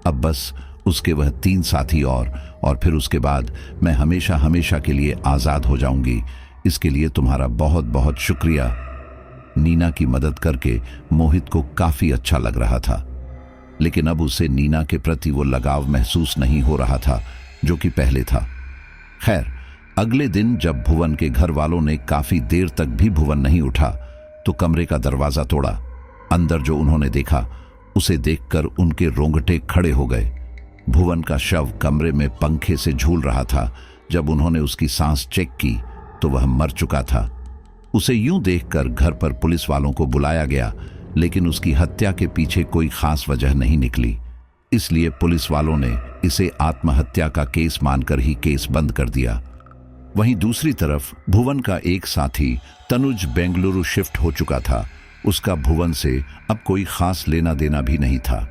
अब बस उसके वह 3 साथी और फिर उसके बाद मैं हमेशा हमेशा के लिए आज़ाद हो जाऊंगी। इसके लिए तुम्हारा बहुत बहुत शुक्रिया। नीना की मदद करके मोहित को काफी अच्छा लग रहा था, लेकिन अब उसे नीना के प्रति वो लगाव महसूस नहीं हो रहा था जो कि पहले था। खैर, अगले दिन जब भुवन के घर वालों ने काफी देर तक भी भुवन नहीं उठा तो कमरे का दरवाजा तोड़ा। अंदर जो उन्होंने देखा उसे देखकर उनके रोंगटे खड़े हो गए। भुवन का शव कमरे में पंखे से झूल रहा था। जब उन्होंने उसकी सांस चेक की तो वह मर चुका था। उसे यूं देखकर घर पर पुलिस वालों को बुलाया गया, लेकिन उसकी हत्या के पीछे कोई खास वजह नहीं निकली। इसलिए पुलिस वालों ने इसे आत्महत्या का केस मानकर ही केस बंद कर दिया। वहीं दूसरी तरफ भुवन का एक साथी तनुज बेंगलुरु शिफ्ट हो चुका था। उसका भुवन से अब कोई खास लेना देना भी नहीं था।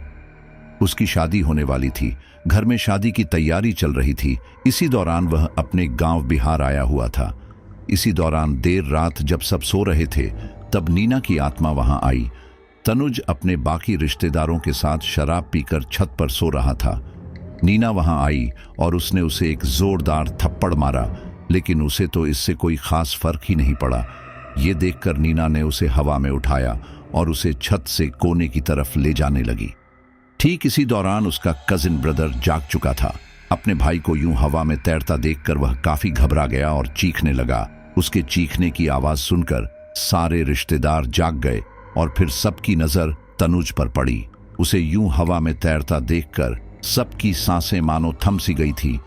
उसकी शादी होने वाली थी, घर में शादी की तैयारी चल रही थी। इसी दौरान वह अपने गांव बिहार आया हुआ था। इसी दौरान देर रात जब सब सो रहे थे तब नीना की आत्मा वहां आई। तनुज अपने बाकी रिश्तेदारों के साथ शराब पीकर छत पर सो रहा था। नीना वहां आई और उसने उसे एक जोरदार थप्पड़ मारा, लेकिन उसे तो इससे कोई खास फर्क ही नहीं पड़ा। ये देखकर नीना ने उसे हवा में उठाया और उसे छत से कोने की तरफ ले जाने लगी। ठीक इसी दौरान उसका कजिन ब्रदर जाग चुका था। अपने भाई को यूं हवा में तैरता देखकर वह काफी घबरा गया और चीखने लगा। उसके चीखने की आवाज सुनकर सारे रिश्तेदार जाग गए और फिर सबकी नजर तनुज पर पड़ी। उसे यूं हवा में तैरता देखकर सबकी सांसें मानो थम सी गई थी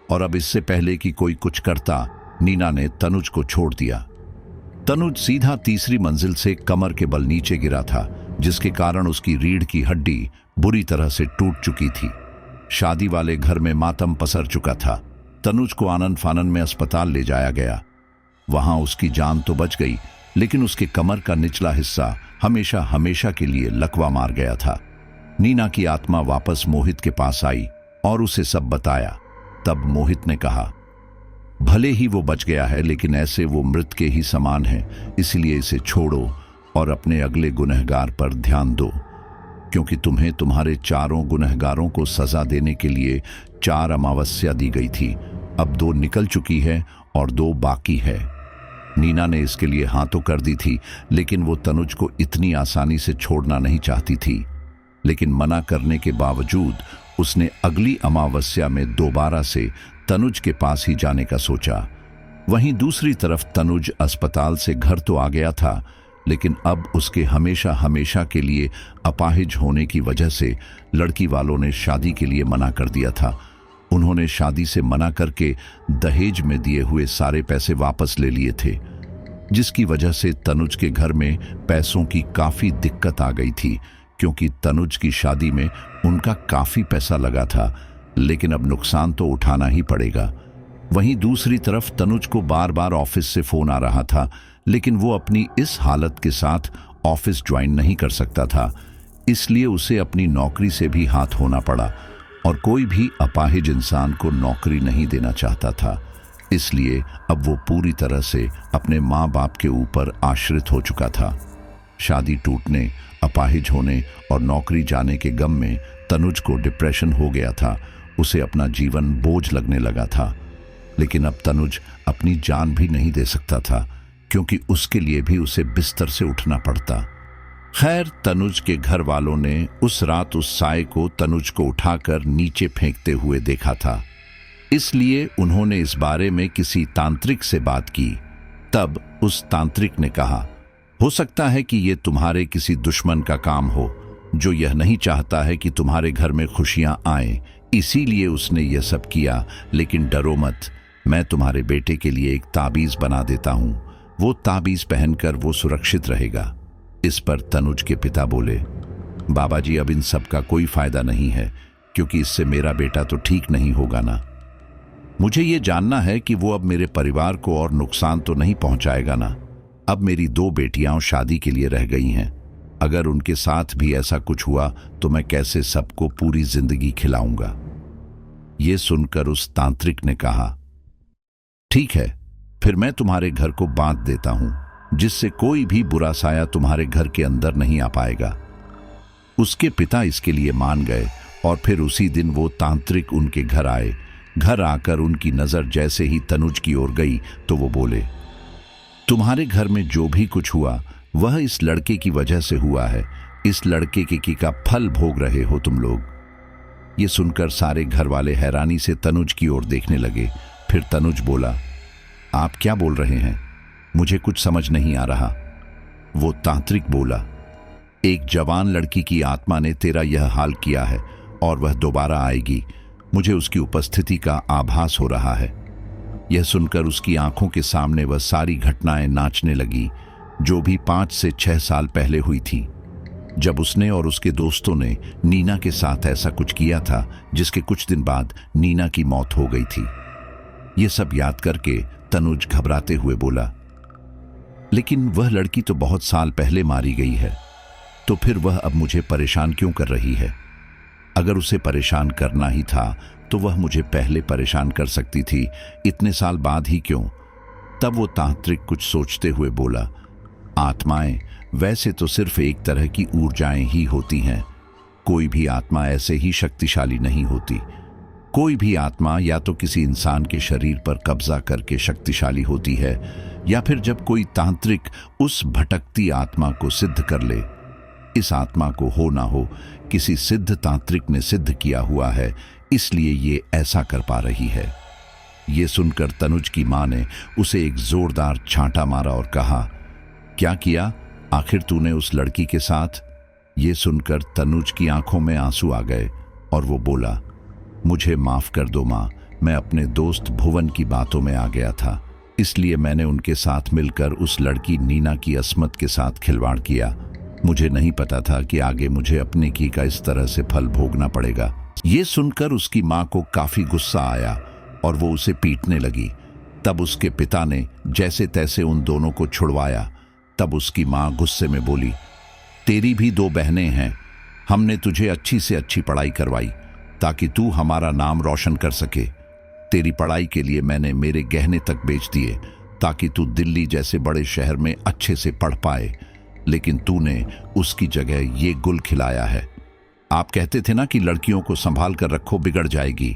और अब इससे पहले कि कोई कुछ करता, नीना ने तनुज को छोड़ दिया। तनुज सीधा तीसरी मंजिल से कमर के बल नीचे गिरा था, जिसके कारण उसकी रीढ़ की हड्डी बुरी तरह से टूट चुकी थी। शादी वाले घर में मातम पसर चुका था। तनुज को आनन फानन में अस्पताल ले जाया गया। वहां उसकी जान तो बच गई, लेकिन उसके कमर का निचला हिस्सा हमेशा हमेशा के लिए लकवा मार गया था। नीना की आत्मा वापस मोहित के पास आई और उसे सब बताया। तब मोहित ने कहा, भले ही वो बच गया है, लेकिन ऐसे वो मृत के ही समान है, इसलिए इसे छोड़ो और अपने अगले गुनहगार पर ध्यान दो, क्योंकि तुम्हें तुम्हारे 4 गुनहगारों को सजा देने के लिए 4 अमावस्या दी गई थी। अब 2 निकल चुकी है और 2 बाकी है। नीना ने इसके लिए हाँ तो कर दी थी, लेकिन वो तनुज को इतनी आसानी से छोड़ना नहीं चाहती थी। लेकिन मना करने के बावजूद उसने अगली अमावस्या में दोबारा से तनुज के पास ही जाने का सोचा। वहीं दूसरी तरफ तनुज अस्पताल से घर तो आ गया था, लेकिन अब उसके हमेशा हमेशा के लिए अपाहिज होने की वजह से लड़की वालों ने शादी के लिए मना कर दिया था। उन्होंने शादी से मना करके दहेज में दिए हुए सारे पैसे वापस ले लिए थे, जिसकी वजह से तनुज के घर में पैसों की काफी दिक्कत आ गई थी, क्योंकि तनुज की शादी में उनका काफी पैसा लगा था। लेकिन अब नुकसान तो उठाना ही पड़ेगा। वहीं दूसरी तरफ तनुज को बार बार ऑफिस से फोन आ रहा था, लेकिन वो अपनी इस हालत के साथ ऑफिस ज्वाइन नहीं कर सकता था। इसलिए उसे अपनी नौकरी से भी हाथ होना पड़ा, और कोई भी अपाहिज इंसान को नौकरी नहीं देना चाहता था। इसलिए अब वो पूरी तरह से अपने माँ बाप के ऊपर आश्रित हो चुका था। शादी टूटने, अपाहिज होने और नौकरी जाने के गम में तनुज को डिप्रेशन हो गया था। उसे अपना जीवन बोझ लगने लगा था। लेकिन अब तनुज अपनी जान भी नहीं दे सकता था, क्योंकि उसके लिए भी उसे बिस्तर से उठना पड़ता। खैर, तनुज के घर वालों ने उस रात उस साए को तनुज को उठाकर नीचे फेंकते हुए देखा था। इसलिए उन्होंने इस बारे में किसी तांत्रिक से बात की। तब उस तांत्रिक ने कहा, हो सकता है कि ये तुम्हारे किसी दुश्मन का काम हो, जो यह नहीं चाहता है कि तुम्हारे घर में खुशियां आए, इसीलिए उसने यह सब किया। लेकिन डरो मत, मैं तुम्हारे बेटे के लिए एक ताबीज बना देता हूं। वो ताबीज पहनकर वो सुरक्षित रहेगा। इस पर तनुज के पिता बोले, बाबा जी, अब इन सब का कोई फायदा नहीं है, क्योंकि इससे मेरा बेटा तो ठीक नहीं होगा ना। मुझे ये जानना है कि वो अब मेरे परिवार को और नुकसान तो नहीं पहुंचाएगा ना। अब मेरी 2 बेटियां शादी के लिए रह गई हैं। अगर उनके साथ भी ऐसा कुछ हुआ तो मैं कैसे सबको पूरी जिंदगी खिलाऊंगा। ये सुनकर उस तांत्रिक ने कहा, ठीक है, फिर मैं तुम्हारे घर को बांध देता हूं, जिससे कोई भी बुरा साया तुम्हारे घर के अंदर नहीं आ पाएगा। उसके पिता इसके लिए मान गए और फिर उसी दिन वो तांत्रिक उनके घर आए। घर आकर उनकी नजर जैसे ही तनुज की ओर गई तो वो बोले, तुम्हारे घर में जो भी कुछ हुआ वह इस लड़के की वजह से हुआ है। इस लड़के के का फल भोग रहे हो तुम लोग। ये सुनकर सारे घर वाले हैरानी से तनुज की ओर देखने लगे। फिर तनुज बोला, आप क्या बोल रहे हैं? मुझे कुछ समझ नहीं आ रहा। वो तांत्रिक बोला, एक जवान लड़की की आत्मा ने तेरा यह हाल किया है और वह दोबारा आएगी। मुझे उसकी उपस्थिति का आभास हो रहा है। यह सुनकर उसकी आंखों के सामने वह सारी घटनाएं नाचने लगी जो भी 5 से 6 साल पहले हुई थी, जब उसने और उसके दोस्तों ने नीना के साथ ऐसा कुछ किया था जिसके कुछ दिन बाद नीना की मौत हो गई थी। यह सब याद करके तनुज घबराते हुए बोला, लेकिन वह लड़की तो बहुत साल पहले मारी गई है, तो फिर वह अब मुझे परेशान क्यों कर रही है? अगर उसे परेशान करना ही था तो वह मुझे पहले परेशान कर सकती थी, इतने साल बाद ही क्यों? तब वो तांत्रिक कुछ सोचते हुए बोला, आत्माएं वैसे तो सिर्फ एक तरह की ऊर्जाएं ही होती हैं। कोई भी आत्मा ऐसे ही शक्तिशाली नहीं होती। कोई भी आत्मा या तो किसी इंसान के शरीर पर कब्जा करके शक्तिशाली होती है, या फिर जब कोई तांत्रिक उस भटकती आत्मा को सिद्ध कर ले। इस आत्मा को हो ना हो किसी सिद्ध तांत्रिक ने सिद्ध किया हुआ है, इसलिए ये ऐसा कर पा रही है। ये सुनकर तनुज की मां ने उसे एक जोरदार छांटा मारा और कहा, क्या किया आखिर तूने उस लड़की के साथ? ये सुनकर तनुज की आंखों में आंसू आ गए और वो बोला, मुझे माफ कर दो मां, मैं अपने दोस्त भुवन की बातों में आ गया था, इसलिए मैंने उनके साथ मिलकर उस लड़की नीना की अस्मत के साथ खिलवाड़ किया। मुझे नहीं पता था कि आगे मुझे अपने की का इस तरह से फल भोगना पड़ेगा। ये सुनकर उसकी मां को काफी गुस्सा आया और वो उसे पीटने लगी। तब उसके पिता ने जैसे तैसे उन दोनों को छुड़वाया। तब उसकी मां गुस्से में बोली, तेरी भी 2 बहनें हैं, हमने तुझे अच्छी से अच्छी पढ़ाई करवाई ताकि तू हमारा नाम रोशन कर सके। तेरी पढ़ाई के लिए मैंने मेरे गहने तक बेच दिए ताकि तू दिल्ली जैसे बड़े शहर में अच्छे से पढ़ पाए, लेकिन तूने उसकी जगह ये गुल खिलाया है। आप कहते थे ना कि लड़कियों को संभाल कर रखो, बिगड़ जाएगी,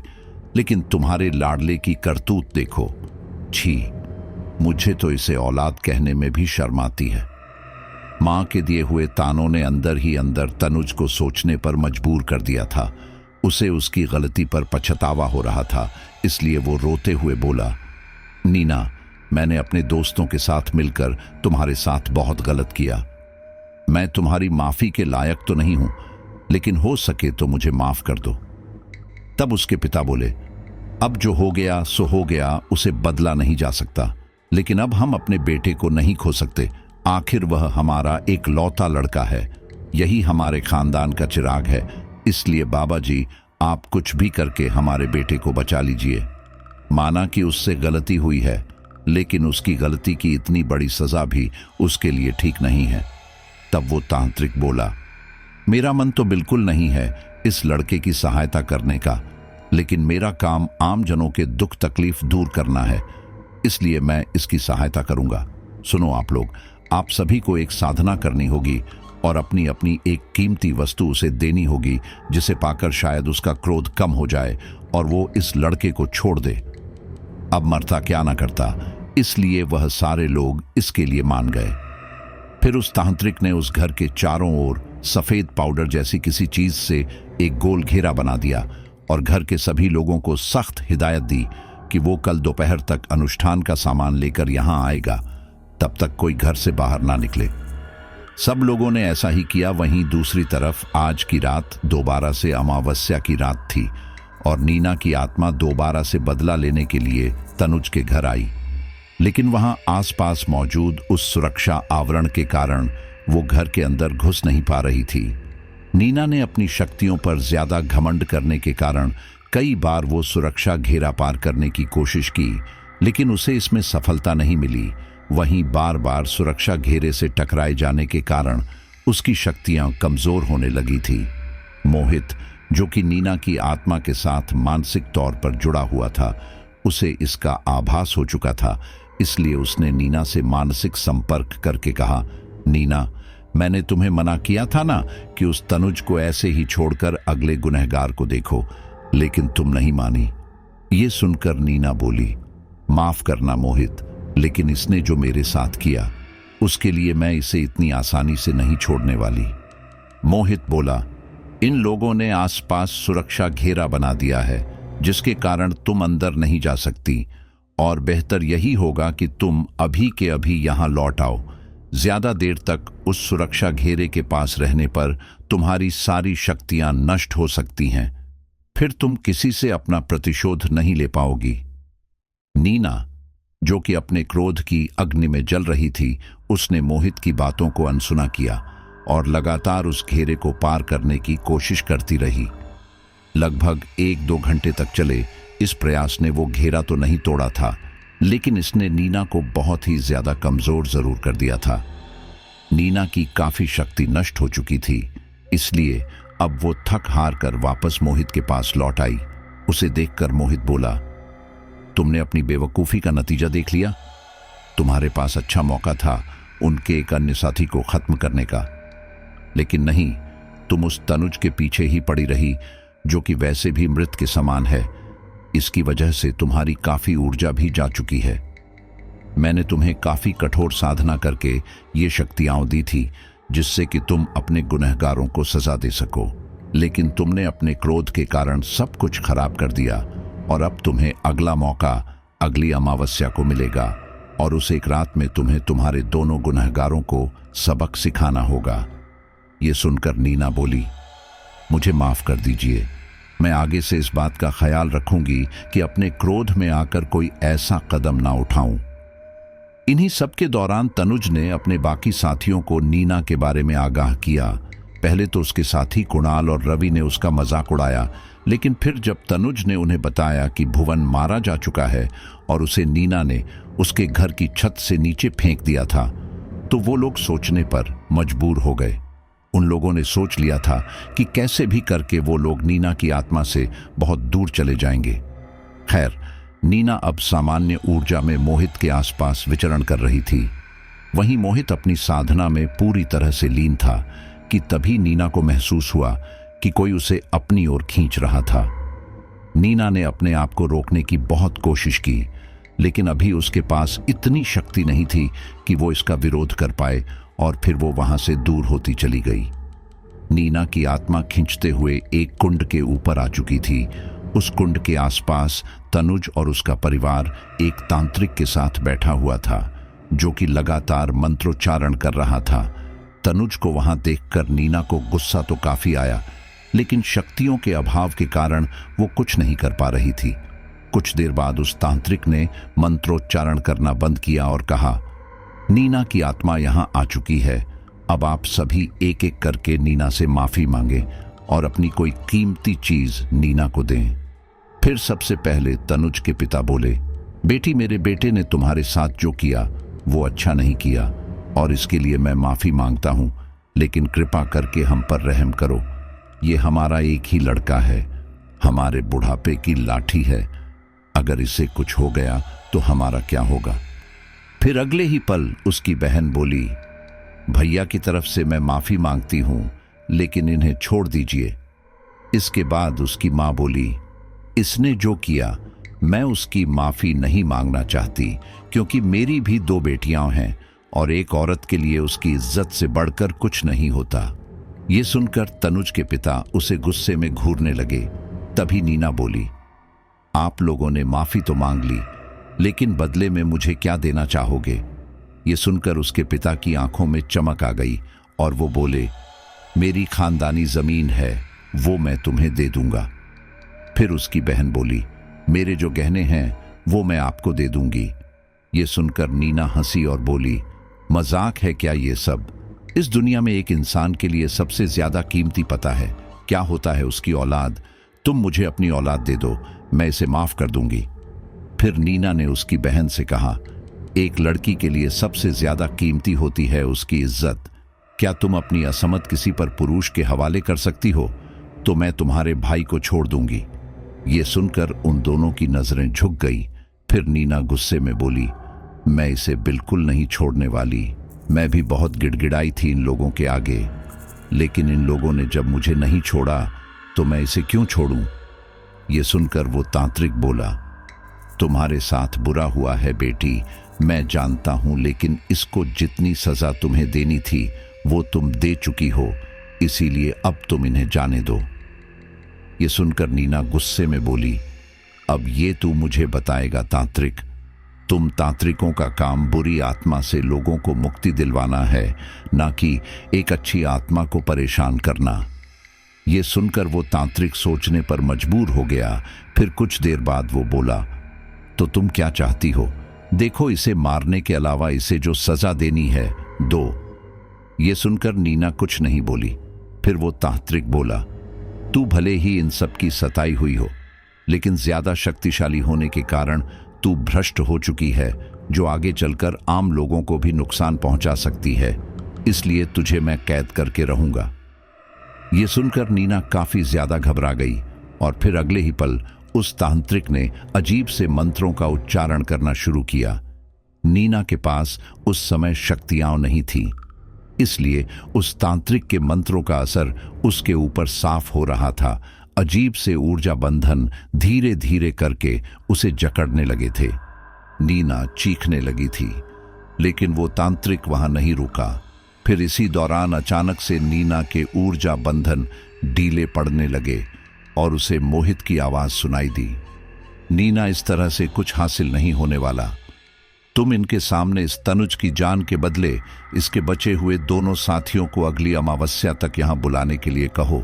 लेकिन तुम्हारे लाडले की करतूत देखो। छी, मुझे तो इसे औलाद कहने में भी शर्म आती है। मां के दिए हुए तानों ने अंदर ही अंदर तनुज को सोचने पर मजबूर कर दिया था। उसे उसकी गलती पर पछतावा हो रहा था, इसलिए वो रोते हुए बोला, नीना, मैंने अपने दोस्तों के साथ मिलकर तुम्हारे साथ बहुत गलत किया। मैं तुम्हारी माफी के लायक तो नहीं हूं, लेकिन हो सके तो मुझे माफ कर दो। तब उसके पिता बोले, अब जो हो गया सो हो गया, उसे बदला नहीं जा सकता, लेकिन अब हम अपने बेटे को नहीं खो सकते। आखिर वह हमारा एक लौता लड़का है, यही हमारे खानदान का चिराग है। इसलिए बाबा जी, आप कुछ भी करके हमारे बेटे को बचा लीजिए। माना कि उससे गलती हुई है, लेकिन उसकी गलती की इतनी बड़ी सजा भी उसके लिए ठीक नहीं है। तब वो तांत्रिक बोला, मेरा मन तो बिल्कुल नहीं है इस लड़के की सहायता करने का, लेकिन मेरा काम आम जनों के दुख तकलीफ दूर करना है, इसलिए मैं इसकी सहायता करूंगा। सुनो आप लोग, आप सभी को एक साधना करनी होगी और अपनी अपनी एक कीमती वस्तु उसे देनी होगी, जिसे पाकर शायद उसका क्रोध कम हो जाए और वो इस लड़के को छोड़ दे। अब मरता क्या ना करता, इसलिए वह सारे लोग इसके लिए मान गए। फिर उस तांत्रिक ने उस घर के चारों ओर सफेद पाउडर जैसी किसी चीज से एक गोल घेरा बना दिया और घर के सभी लोगों को सख्त हिदायत दी कि वो कल दोपहर तक अनुष्ठान का सामान लेकर यहां आएगा, तब तक कोई घर से बाहर ना निकले। सब लोगों ने ऐसा ही किया। वहीं दूसरी तरफ आज की रात दोबारा से अमावस्या की रात थी और नीना की आत्मा दोबारा से बदला लेने के लिए तनुज के घर आई, लेकिन वहां आसपास मौजूद उस सुरक्षा आवरण के कारण वो घर के अंदर घुस नहीं पा रही थी। नीना ने अपनी शक्तियों पर ज्यादा घमंड करने के कारण कई बार वो सुरक्षा घेरा पार करने की कोशिश की, लेकिन उसे इसमें सफलता नहीं मिली। वहीं बार बार सुरक्षा घेरे से टकराए जाने के कारण उसकी शक्तियां कमजोर होने लगी थी। मोहित, जो कि नीना की आत्मा के साथ मानसिक तौर पर जुड़ा हुआ था, उसे इसका आभास हो चुका था। इसलिए उसने नीना से मानसिक संपर्क करके कहा, नीना, मैंने तुम्हें मना किया था ना कि उस तनुज को ऐसे ही छोड़कर अगले गुनहगार को देखो, लेकिन तुम नहीं मानी। ये सुनकर नीना बोली, माफ करना मोहित, लेकिन इसने जो मेरे साथ किया उसके लिए मैं इसे इतनी आसानी से नहीं छोड़ने वाली। मोहित बोला, इन लोगों ने आसपास सुरक्षा घेरा बना दिया है, जिसके कारण तुम अंदर नहीं जा सकती, और बेहतर यही होगा कि तुम अभी के अभी यहां लौट आओ। ज्यादा देर तक उस सुरक्षा घेरे के पास रहने पर तुम्हारी सारी शक्तियां नष्ट हो सकती हैं, फिर तुम किसी से अपना प्रतिशोध नहीं ले पाओगी। नीना, जो कि अपने क्रोध की अग्नि में जल रही थी, उसने मोहित की बातों को अनसुना किया और लगातार उस घेरे को पार करने की कोशिश करती रही। लगभग 1-2 घंटे तक चले इस प्रयास ने वो घेरा तो नहीं तोड़ा था, लेकिन इसने नीना को बहुत ही ज्यादा कमजोर जरूर कर दिया था। नीना की काफी शक्ति नष्ट हो चुकी थी, इसलिए अब वो थक हार कर वापस मोहित के पास लौट आई। उसे देखकर मोहित बोला, तुमने अपनी बेवकूफी का नतीजा देख लिया। तुम्हारे पास अच्छा मौका था उनके एक अन्य साथी को खत्म करने का, लेकिन नहीं, तुम उस तनुज के पीछे ही पड़ी रही, जो कि वैसे भी मृत के समान है। इसकी वजह से तुम्हारी काफी ऊर्जा भी जा चुकी है। मैंने तुम्हें काफी कठोर साधना करके ये शक्तियां दी थी, जिससे कि तुम अपने गुनहगारों को सजा दे सको, लेकिन तुमने अपने क्रोध के कारण सब कुछ खराब कर दिया, और अब तुम्हें अगला मौका अगली अमावस्या को मिलेगा, और उस एक रात में तुम्हें तुम्हारे दोनों गुनहगारों को सबक सिखाना होगा। ये सुनकर नीना बोली, मुझे माफ कर दीजिए, मैं आगे से इस बात का ख्याल रखूंगी कि अपने क्रोध में आकर कोई ऐसा कदम ना उठाऊं। इन्हीं सब के दौरान तनुज ने अपने बाकी साथियों को नीना के बारे में आगाह किया। पहले तो उसके साथी कुणाल और रवि ने उसका मजाक उड़ाया, लेकिन फिर जब तनुज ने उन्हें बताया कि भुवन मारा जा चुका है और उसे नीना ने उसके घर की छत से नीचे फेंक दिया था, तो वो लोग सोचने पर मजबूर हो गए। उन लोगों ने सोच लिया था कि कैसे भी करके वो लोग नीना की आत्मा से बहुत दूर चले जाएंगे। खैर, नीना अब सामान्य ऊर्जा में मोहित के आसपास विचरण कर रही थी। वहीं मोहित अपनी साधना में पूरी तरह से लीन था कि तभी नीना को महसूस हुआ कि कोई उसे अपनी ओर खींच रहा था। नीना ने अपने आप को रोकने की बहुत कोशिश की, लेकिन अभी उसके पास इतनी शक्ति नहीं थी कि वो इसका विरोध कर पाए, और फिर वो वहां से दूर होती चली गई। नीना की आत्मा खींचते हुए एक कुंड के ऊपर आ चुकी थी। उस कुंड के आसपास तनुज और उसका परिवार एक तांत्रिक के साथ बैठा हुआ था, जो कि लगातार मंत्रोच्चारण कर रहा था। तनुज को वहां देखकर नीना को गुस्सा तो काफी आया, लेकिन शक्तियों के अभाव के कारण वो कुछ नहीं कर पा रही थी। कुछ देर बाद उस तांत्रिक ने मंत्रोच्चारण करना बंद किया और कहा, नीना की आत्मा यहां आ चुकी है, अब आप सभी एक एक करके नीना से माफी मांगे और अपनी कोई कीमती चीज नीना को दें। फिर सबसे पहले तनुज के पिता बोले, बेटी, मेरे बेटे ने तुम्हारे साथ जो किया वो अच्छा नहीं किया, और इसके लिए मैं माफी मांगता हूं, लेकिन कृपा करके हम पर रहम करो। ये हमारा एक ही लड़का है, हमारे बुढ़ापे की लाठी है, अगर इसे कुछ हो गया तो हमारा क्या होगा। फिर अगले ही पल उसकी बहन बोली, भैया की तरफ से मैं माफी मांगती हूं, लेकिन इन्हें छोड़ दीजिए। इसके बाद उसकी मां बोली, इसने जो किया मैं उसकी माफी नहीं मांगना चाहती, क्योंकि मेरी भी 2 बेटियां हैं और एक औरत के लिए उसकी इज्जत से बढ़कर कुछ नहीं होता। ये सुनकर तनुज के पिता उसे गुस्से में घूरने लगे। तभी नीना बोली, आप लोगों ने माफी तो मांग ली, लेकिन बदले में मुझे क्या देना चाहोगे। ये सुनकर उसके पिता की आंखों में चमक आ गई और वो बोले, मेरी खानदानी जमीन है, वो मैं तुम्हें दे दूंगा। फिर उसकी बहन बोली, मेरे जो गहने हैं वो मैं आपको दे दूंगी। ये सुनकर नीना हंसी और बोली, मजाक है क्या ये सब। इस दुनिया में एक इंसान के लिए सबसे ज्यादा कीमती पता है क्या होता है, उसकी औलाद। तुम मुझे अपनी औलाद दे दो, मैं इसे माफ कर दूंगी। फिर नीना ने उसकी बहन से कहा, एक लड़की के लिए सबसे ज्यादा कीमती होती है उसकी इज्जत। क्या तुम अपनी असमत किसी पर पुरुष के हवाले कर सकती हो तो मैं तुम्हारे भाई को छोड़ दूंगी। ये सुनकर उन दोनों की नजरें झुक गई। फिर नीना गुस्से में बोली, मैं इसे बिल्कुल नहीं छोड़ने वाली। मैं भी बहुत गिड़गिड़ाई थी इन लोगों के आगे, लेकिन इन लोगों ने जब मुझे नहीं छोड़ा तो मैं इसे क्यों छोड़ूं? ये सुनकर वो तांत्रिक बोला, तुम्हारे साथ बुरा हुआ है बेटी, मैं जानता हूं, लेकिन इसको जितनी सजा तुम्हें देनी थी वो तुम दे चुकी हो, इसीलिए अब तुम इन्हें जाने दो। ये सुनकर नीना गुस्से में बोली, अब ये तू मुझे बताएगा तांत्रिक? तुम तांत्रिकों का काम बुरी आत्मा से लोगों को मुक्ति दिलवाना है, ना कि एक अच्छी आत्मा को परेशान करना। ये सुनकर वो तांत्रिक सोचने पर मजबूर हो गया। फिर कुछ देर बाद वो बोला, तो तुम क्या चाहती हो? देखो, इसे मारने के अलावा इसे जो सजा देनी है दो। ये सुनकर नीना कुछ नहीं बोली। फिर वो तांत्रिक बोला, तू भले ही इन सब की सताई हुई हो, लेकिन ज्यादा शक्तिशाली होने के कारण तू भ्रष्ट हो चुकी है, जो आगे चलकर आम लोगों को भी नुकसान पहुंचा सकती है, इसलिए तुझे मैं कैद करके रहूंगा। ये सुनकर नीना काफी ज्यादा घबरा गई और फिर अगले ही पल उस तांत्रिक ने अजीब से मंत्रों का उच्चारण करना शुरू किया। नीना के पास उस समय शक्तियां नहीं थी, इसलिए उस तांत्रिक के मंत्रों का असर उसके ऊपर साफ हो रहा था। अजीब से ऊर्जा बंधन धीरे धीरे करके उसे जकड़ने लगे थे। नीना चीखने लगी थी, लेकिन वो तांत्रिक वहां नहीं रुका। फिर इसी दौरान अचानक से नीना के ऊर्जा बंधन ढीले पड़ने लगे और उसे मोहित की आवाज सुनाई दी, नीना, इस तरह से कुछ हासिल नहीं होने वाला। तुम इनके सामने इस तनुज की जान के बदले इसके बचे हुए दोनों साथियों को अगली अमावस्या तक यहां बुलाने के लिए कहो।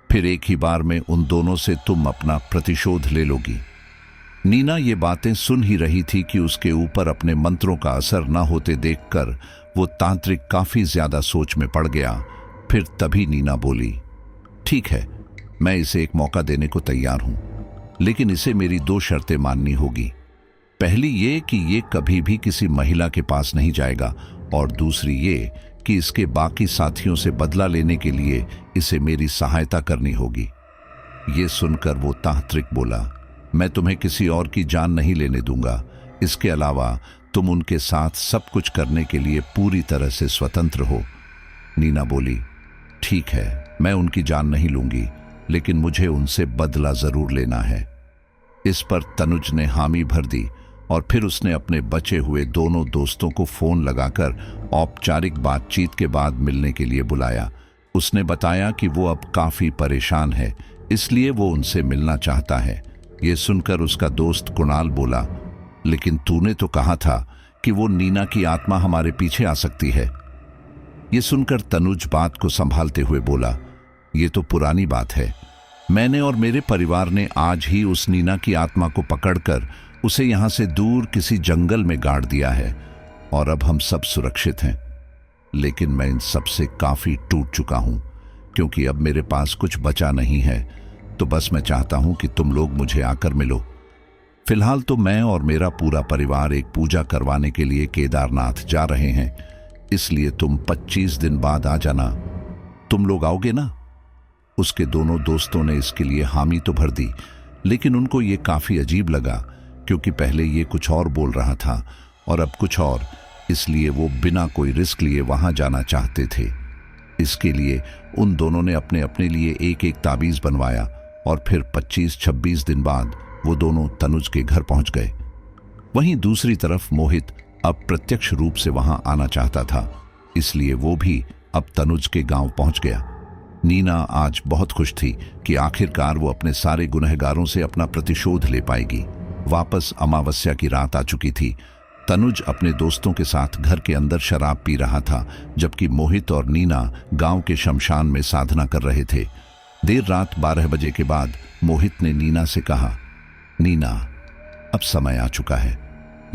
फिर एक ही बार में उन दोनों से तुम अपना प्रतिशोध ले लोगी। नीना ये बातें सुन ही रही थी कि उसके ऊपर अपने मंत्रों का असर न होते देखकर वो तांत्रिक काफी ज्यादा सोच में पड़ गया। फिर तभी नीना बोली, ठीक है, मैं इसे एक मौका देने को तैयार हूं, लेकिन इसे मेरी दो शर्तें माननी होगी। पहली ये कि ये कभी भी किसी महिला के पास नहीं जाएगा, और दूसरी ये कि इसके बाकी साथियों से बदला लेने के लिए इसे मेरी सहायता करनी होगी। ये सुनकर वो तांत्रिक बोला, मैं तुम्हें किसी और की जान नहीं लेने दूंगा। इसके अलावा तुम उनके साथ सब कुछ करने के लिए पूरी तरह से स्वतंत्र हो। नीना बोली, ठीक है, मैं उनकी जान नहीं लूंगी, लेकिन मुझे उनसे बदला जरूर लेना है। इस पर तनुज ने हामी भर दी और फिर उसने अपने बचे हुए दोनों दोस्तों को फोन लगाकर औपचारिक बातचीत के बाद मिलने के लिए बुलाया। उसने बताया कि वो अब काफी परेशान है, इसलिए वो उनसे मिलना चाहता है। ये सुनकर उसका दोस्त कुणाल बोला, लेकिन तूने तो कहा था कि वो नीना की आत्मा हमारे पीछे आ सकती है। ये सुनकर तनुज बात को संभालते हुए बोला, ये तो पुरानी बात है। मैंने और मेरे परिवार ने आज ही उस नीना की आत्मा को पकड़कर उसे यहां से दूर किसी जंगल में गाड़ दिया है और अब हम सब सुरक्षित हैं। लेकिन मैं इन सब से काफी टूट चुका हूं, क्योंकि अब मेरे पास कुछ बचा नहीं है। तो बस मैं चाहता हूं कि तुम लोग मुझे आकर मिलो। फिलहाल तो मैं और मेरा पूरा परिवार एक पूजा करवाने के लिए केदारनाथ जा रहे हैं, इसलिए तुम 25 दिन बाद आ जाना। तुम लोग आओगे ना? उसके दोनों दोस्तों ने इसके लिए हामी तो भर दी, लेकिन उनको ये काफी अजीब लगा, क्योंकि पहले ये कुछ और बोल रहा था और अब कुछ और, इसलिए वो बिना कोई रिस्क लिए वहां जाना चाहते थे। इसके लिए उन दोनों ने अपने अपने लिए एक एक ताबीज बनवाया और फिर 25-26 दिन बाद वो दोनों तनुज के घर पहुंच गए। वहीं दूसरी तरफ मोहित अब प्रत्यक्ष रूप से वहां आना चाहता था, इसलिए वो भी अब तनुज के गांव पहुंच गया। नीना आज बहुत खुश थी कि आखिरकार वो अपने सारे गुनहगारों से अपना प्रतिशोध ले पाएगी। वापस अमावस्या की रात आ चुकी थी। तनुज अपने दोस्तों के साथ घर के अंदर शराब पी रहा था, जबकि मोहित और नीना गांव के शमशान में साधना कर रहे थे। देर रात 12 बजे के बाद मोहित ने नीना से कहा, नीना, अब समय आ चुका है।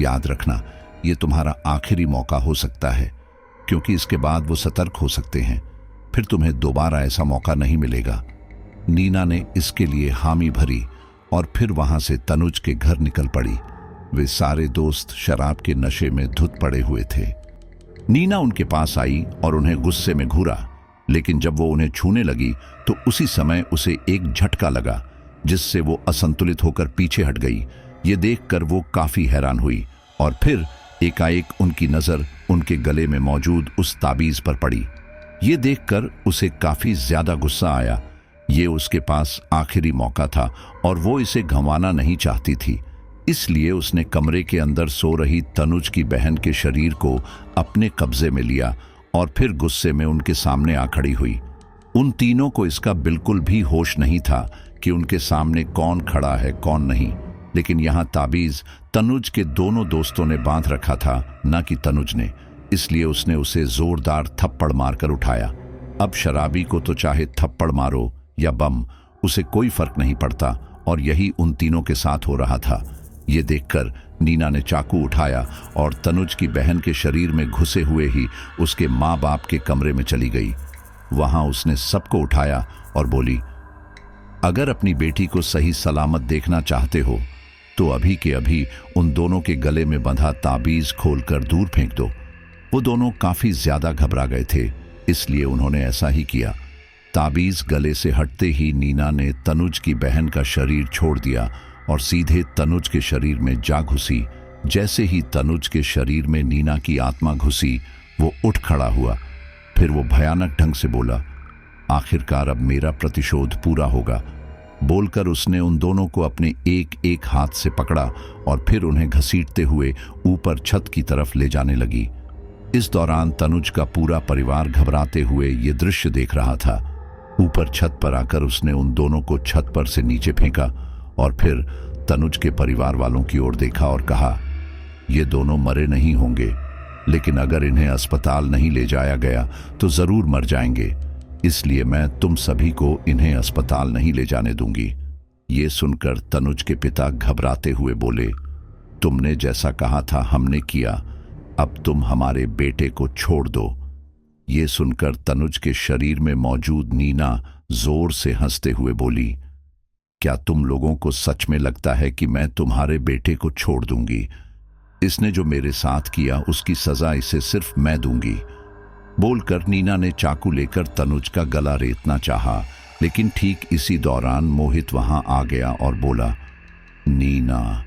याद रखना, ये तुम्हारा आखिरी मौका हो सकता है, क्योंकि इसके बाद वो सतर्क हो सकते हैं। फिर तुम्हें दोबारा ऐसा मौका नहीं मिलेगा। नीना ने इसके लिए हामी भरी और फिर वहां से तनुज के घर निकल पड़ी। वे सारे दोस्त शराब के नशे में धुत पड़े हुए थे। नीना उनके पास आई और उन्हें गुस्से में घूरा, लेकिन जब वो उन्हें छूने लगी तो उसी समय उसे एक झटका लगा, जिससे वो असंतुलित होकर पीछे हट गई। ये देखकर वो काफी हैरान हुई और फिर एकाएक उनकी नजर उनके गले में मौजूद उस ताबीज पर पड़ी। ये देखकर उसे काफी ज्यादा गुस्सा आया। ये उसके पास आखिरी मौका था और वो इसे गंवाना नहीं चाहती थी। इसलिए उसने कमरे के अंदर सो रही तनुज की बहन के शरीर को अपने कब्जे में लिया और फिर गुस्से में उनके सामने आ खड़ी हुई। उन तीनों को इसका बिल्कुल भी होश नहीं था कि उनके सामने कौन खड़ा है कौन नहीं, लेकिन यहाँ ताबीज तनुज के दोनों दोस्तों ने बांध रखा था, न कि तनुज ने। इसलिए उसने उसे जोरदार थप्पड़ मारकर उठाया। अब शराबी को तो चाहे थप्पड़ मारो या बम, उसे कोई फर्क नहीं पड़ता, और यही उन तीनों के साथ हो रहा था। ये देखकर नीना ने चाकू उठाया और तनुज की बहन के शरीर में घुसे हुए ही उसके माँ बाप के कमरे में चली गई। वहां उसने सबको उठाया और बोली, अगर अपनी बेटी को सही सलामत देखना चाहते हो तो अभी के अभी उन दोनों के गले में बंधा ताबीज खोलकर दूर फेंक दो। वो दोनों काफी ज्यादा घबरा गए थे, इसलिए उन्होंने ऐसा ही किया। ताबीज गले से हटते ही नीना ने तनुज की बहन का शरीर छोड़ दिया और सीधे तनुज के शरीर में जा घुसी। जैसे ही तनुज के शरीर में नीना की आत्मा घुसी, वो उठ खड़ा हुआ। फिर वो भयानक ढंग से बोला, आखिरकार अब मेरा प्रतिशोध पूरा होगा। बोलकर उसने उन दोनों को अपने एक एक हाथ से पकड़ा और फिर उन्हें घसीटते हुए ऊपर छत की तरफ ले जाने लगी। इस दौरान तनुज का पूरा परिवार घबराते हुए ये दृश्य देख रहा था। ऊपर छत पर आकर उसने उन दोनों को छत पर से नीचे फेंका और फिर तनुज के परिवार वालों की ओर देखा और कहा, ये दोनों मरे नहीं होंगे, लेकिन अगर इन्हें अस्पताल नहीं ले जाया गया तो जरूर मर जाएंगे, इसलिए मैं तुम सभी को इन्हें अस्पताल नहीं ले जाने दूंगी। ये सुनकर तनुज के पिता घबराते हुए बोले, तुमने जैसा कहा था हमने किया, अब तुम हमारे बेटे को छोड़ दो। ये सुनकर तनुज के शरीर में मौजूद नीना जोर से हंसते हुए बोली, क्या तुम लोगों को सच में लगता है कि मैं तुम्हारे बेटे को छोड़ दूंगी? इसने जो मेरे साथ किया उसकी सजा इसे सिर्फ मैं दूंगी। बोलकर नीना ने चाकू लेकर तनुज का गला रेतना चाहा, लेकिन ठीक इसी दौरान मोहित वहां आ गया और बोला, नीना,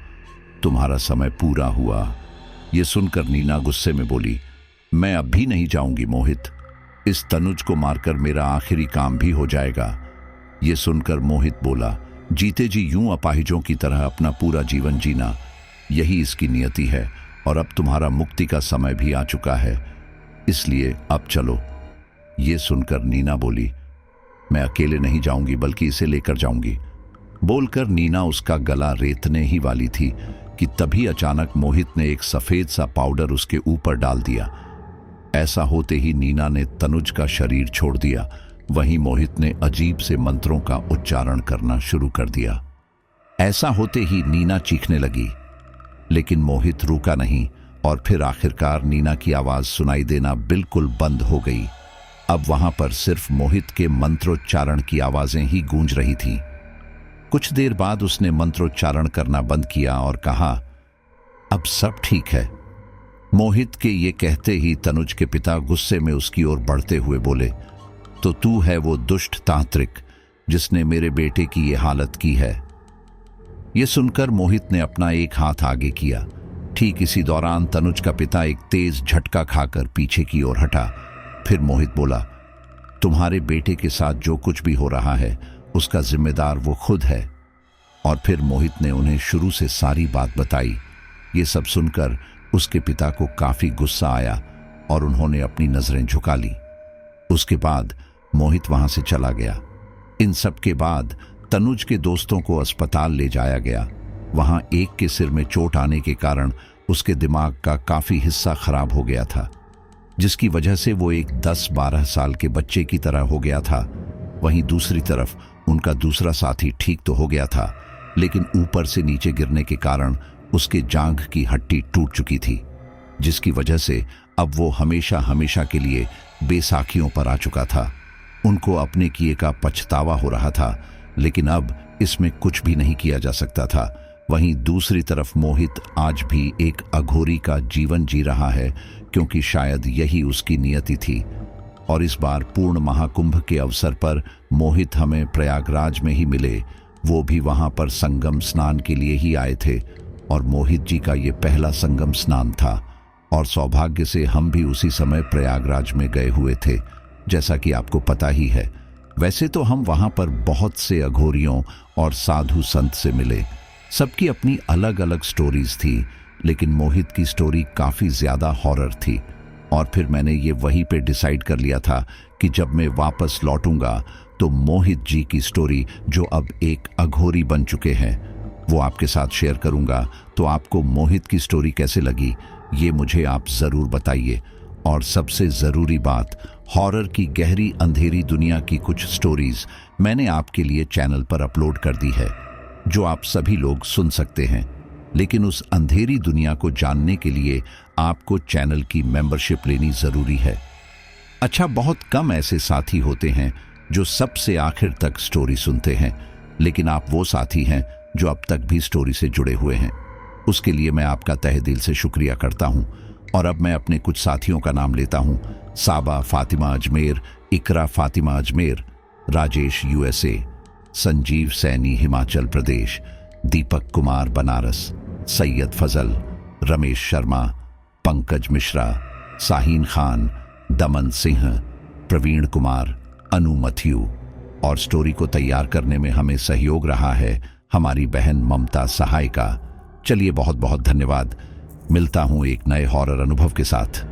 तुम्हारा समय पूरा हुआ। ये सुनकर नीना गुस्से में बोली, मैं अब भी नहीं जाऊंगी मोहित, इस तनुज को मारकर मेरा आखिरी काम भी हो जाएगा। ये सुनकर मोहित बोला, जीते जी यूं अपाहिजों की तरह अपना पूरा जीवन जीना, यही इसकी नियति है, और अब तुम्हारा मुक्ति का समय भी आ चुका है, इसलिए अब चलो। ये सुनकर नीना बोली, मैं अकेले नहीं जाऊंगी बल्कि इसे लेकर जाऊंगी। बोलकर नीना उसका गला रेतने ही वाली थी कि तभी अचानक मोहित ने एक सफेद सा पाउडर उसके ऊपर डाल दिया। ऐसा होते ही नीना ने तनुज का शरीर छोड़ दिया। वहीं मोहित ने अजीब से मंत्रों का उच्चारण करना शुरू कर दिया। ऐसा होते ही नीना चीखने लगी, लेकिन मोहित रुका नहीं और फिर आखिरकार नीना की आवाज सुनाई देना बिल्कुल बंद हो गई। अब वहां पर सिर्फ मोहित के मंत्रोच्चारण की आवाजें ही गूंज रही थीं। कुछ देर बाद उसने मंत्रोच्चारण करना बंद किया और कहा, अब सब ठीक है। मोहित के ये कहते ही तनुज के पिता गुस्से में उसकी ओर बढ़ते हुए बोले, तो तू है वो दुष्ट तांत्रिक जिसने मेरे बेटे की ये हालत की है। ये सुनकर मोहित ने अपना एक हाथ आगे किया। ठीक इसी दौरान तनुज का पिता एक तेज झटका खाकर पीछे की ओर हटा। फिर मोहित बोला, तुम्हारे बेटे के साथ जो कुछ भी हो रहा है उसका जिम्मेदार वो खुद है। और फिर मोहित ने उन्हें शुरू से सारी बात बताई। ये सब सुनकर उसके पिता को काफी गुस्सा आया और उन्होंने अपनी नजरें झुका ली। उसके बाद मोहित वहां से चला गया। इन सब के बाद तनुज के दोस्तों को अस्पताल ले जाया गया। वहां एक के सिर में चोट आने के कारण उसके दिमाग का काफी हिस्सा खराब हो गया था, जिसकी वजह से वो एक 10-12 साल के बच्चे की तरह हो गया था। वहीं दूसरी तरफ उनका दूसरा साथी ठीक तो हो गया था, लेकिन ऊपर से नीचे गिरने के कारण उसके जांघ की हड्डी टूट चुकी थी, जिसकी वजह से अब वो हमेशा हमेशा के लिए बेसाखियों पर आ चुका था। उनको अपने किए का पछतावा हो रहा था, लेकिन अब इसमें कुछ भी नहीं किया जा सकता था। वहीं दूसरी तरफ मोहित आज भी एक अघोरी का जीवन जी रहा है, क्योंकि शायद यही उसकी नियति थी। और इस बार पूर्ण महाकुंभ के अवसर पर मोहित हमें प्रयागराज में ही मिले, वो भी वहां पर संगम स्नान के लिए ही आए थे। और मोहित जी का ये पहला संगम स्नान था और सौभाग्य से हम भी उसी समय प्रयागराज में गए हुए थे, जैसा कि आपको पता ही है। वैसे तो हम वहां पर बहुत से अघोरियों और साधु संत से मिले, सबकी अपनी अलग अलग स्टोरीज थी, लेकिन मोहित की स्टोरी काफी ज्यादा हॉरर थी। और फिर मैंने ये वहीं पे डिसाइड कर लिया था कि जब मैं वापस लौटूंगा तो मोहित जी की स्टोरी, जो अब एक अघोरी बन चुके हैं, वो आपके साथ शेयर करूंगा। तो आपको मोहित की स्टोरी कैसे लगी ये मुझे आप जरूर बताइए। और सबसे जरूरी बात, हॉरर की गहरी अंधेरी दुनिया की कुछ स्टोरीज मैंने आपके लिए चैनल पर अपलोड कर दी है, जो आप सभी लोग सुन सकते हैं। लेकिन उस अंधेरी दुनिया को जानने के लिए आपको चैनल की मेंबरशिप लेनी जरूरी है। अच्छा, बहुत कम ऐसे साथी होते हैं जो सबसे आखिर तक स्टोरी सुनते हैं, लेकिन आप वो साथी हैं जो अब तक भी स्टोरी से जुड़े हुए हैं। उसके लिए मैं आपका तहे दिल से शुक्रिया करता हूं। और अब मैं अपने कुछ साथियों का नाम लेता हूं। साबा फातिमा अजमेर, इकरा फातिमा अजमेर, राजेश यूएसए, संजीव सैनी हिमाचल प्रदेश, दीपक कुमार बनारस, सैयद फजल, रमेश शर्मा, पंकज मिश्रा, साहीन खान, दमन सिंह, प्रवीण कुमार, अनु मथ्यू। और स्टोरी को तैयार करने में हमें सहयोग रहा है हमारी बहन ममता सहाय का। चलिए, बहुत बहुत धन्यवाद। मिलता हूं एक नए हॉरर अनुभव के साथ।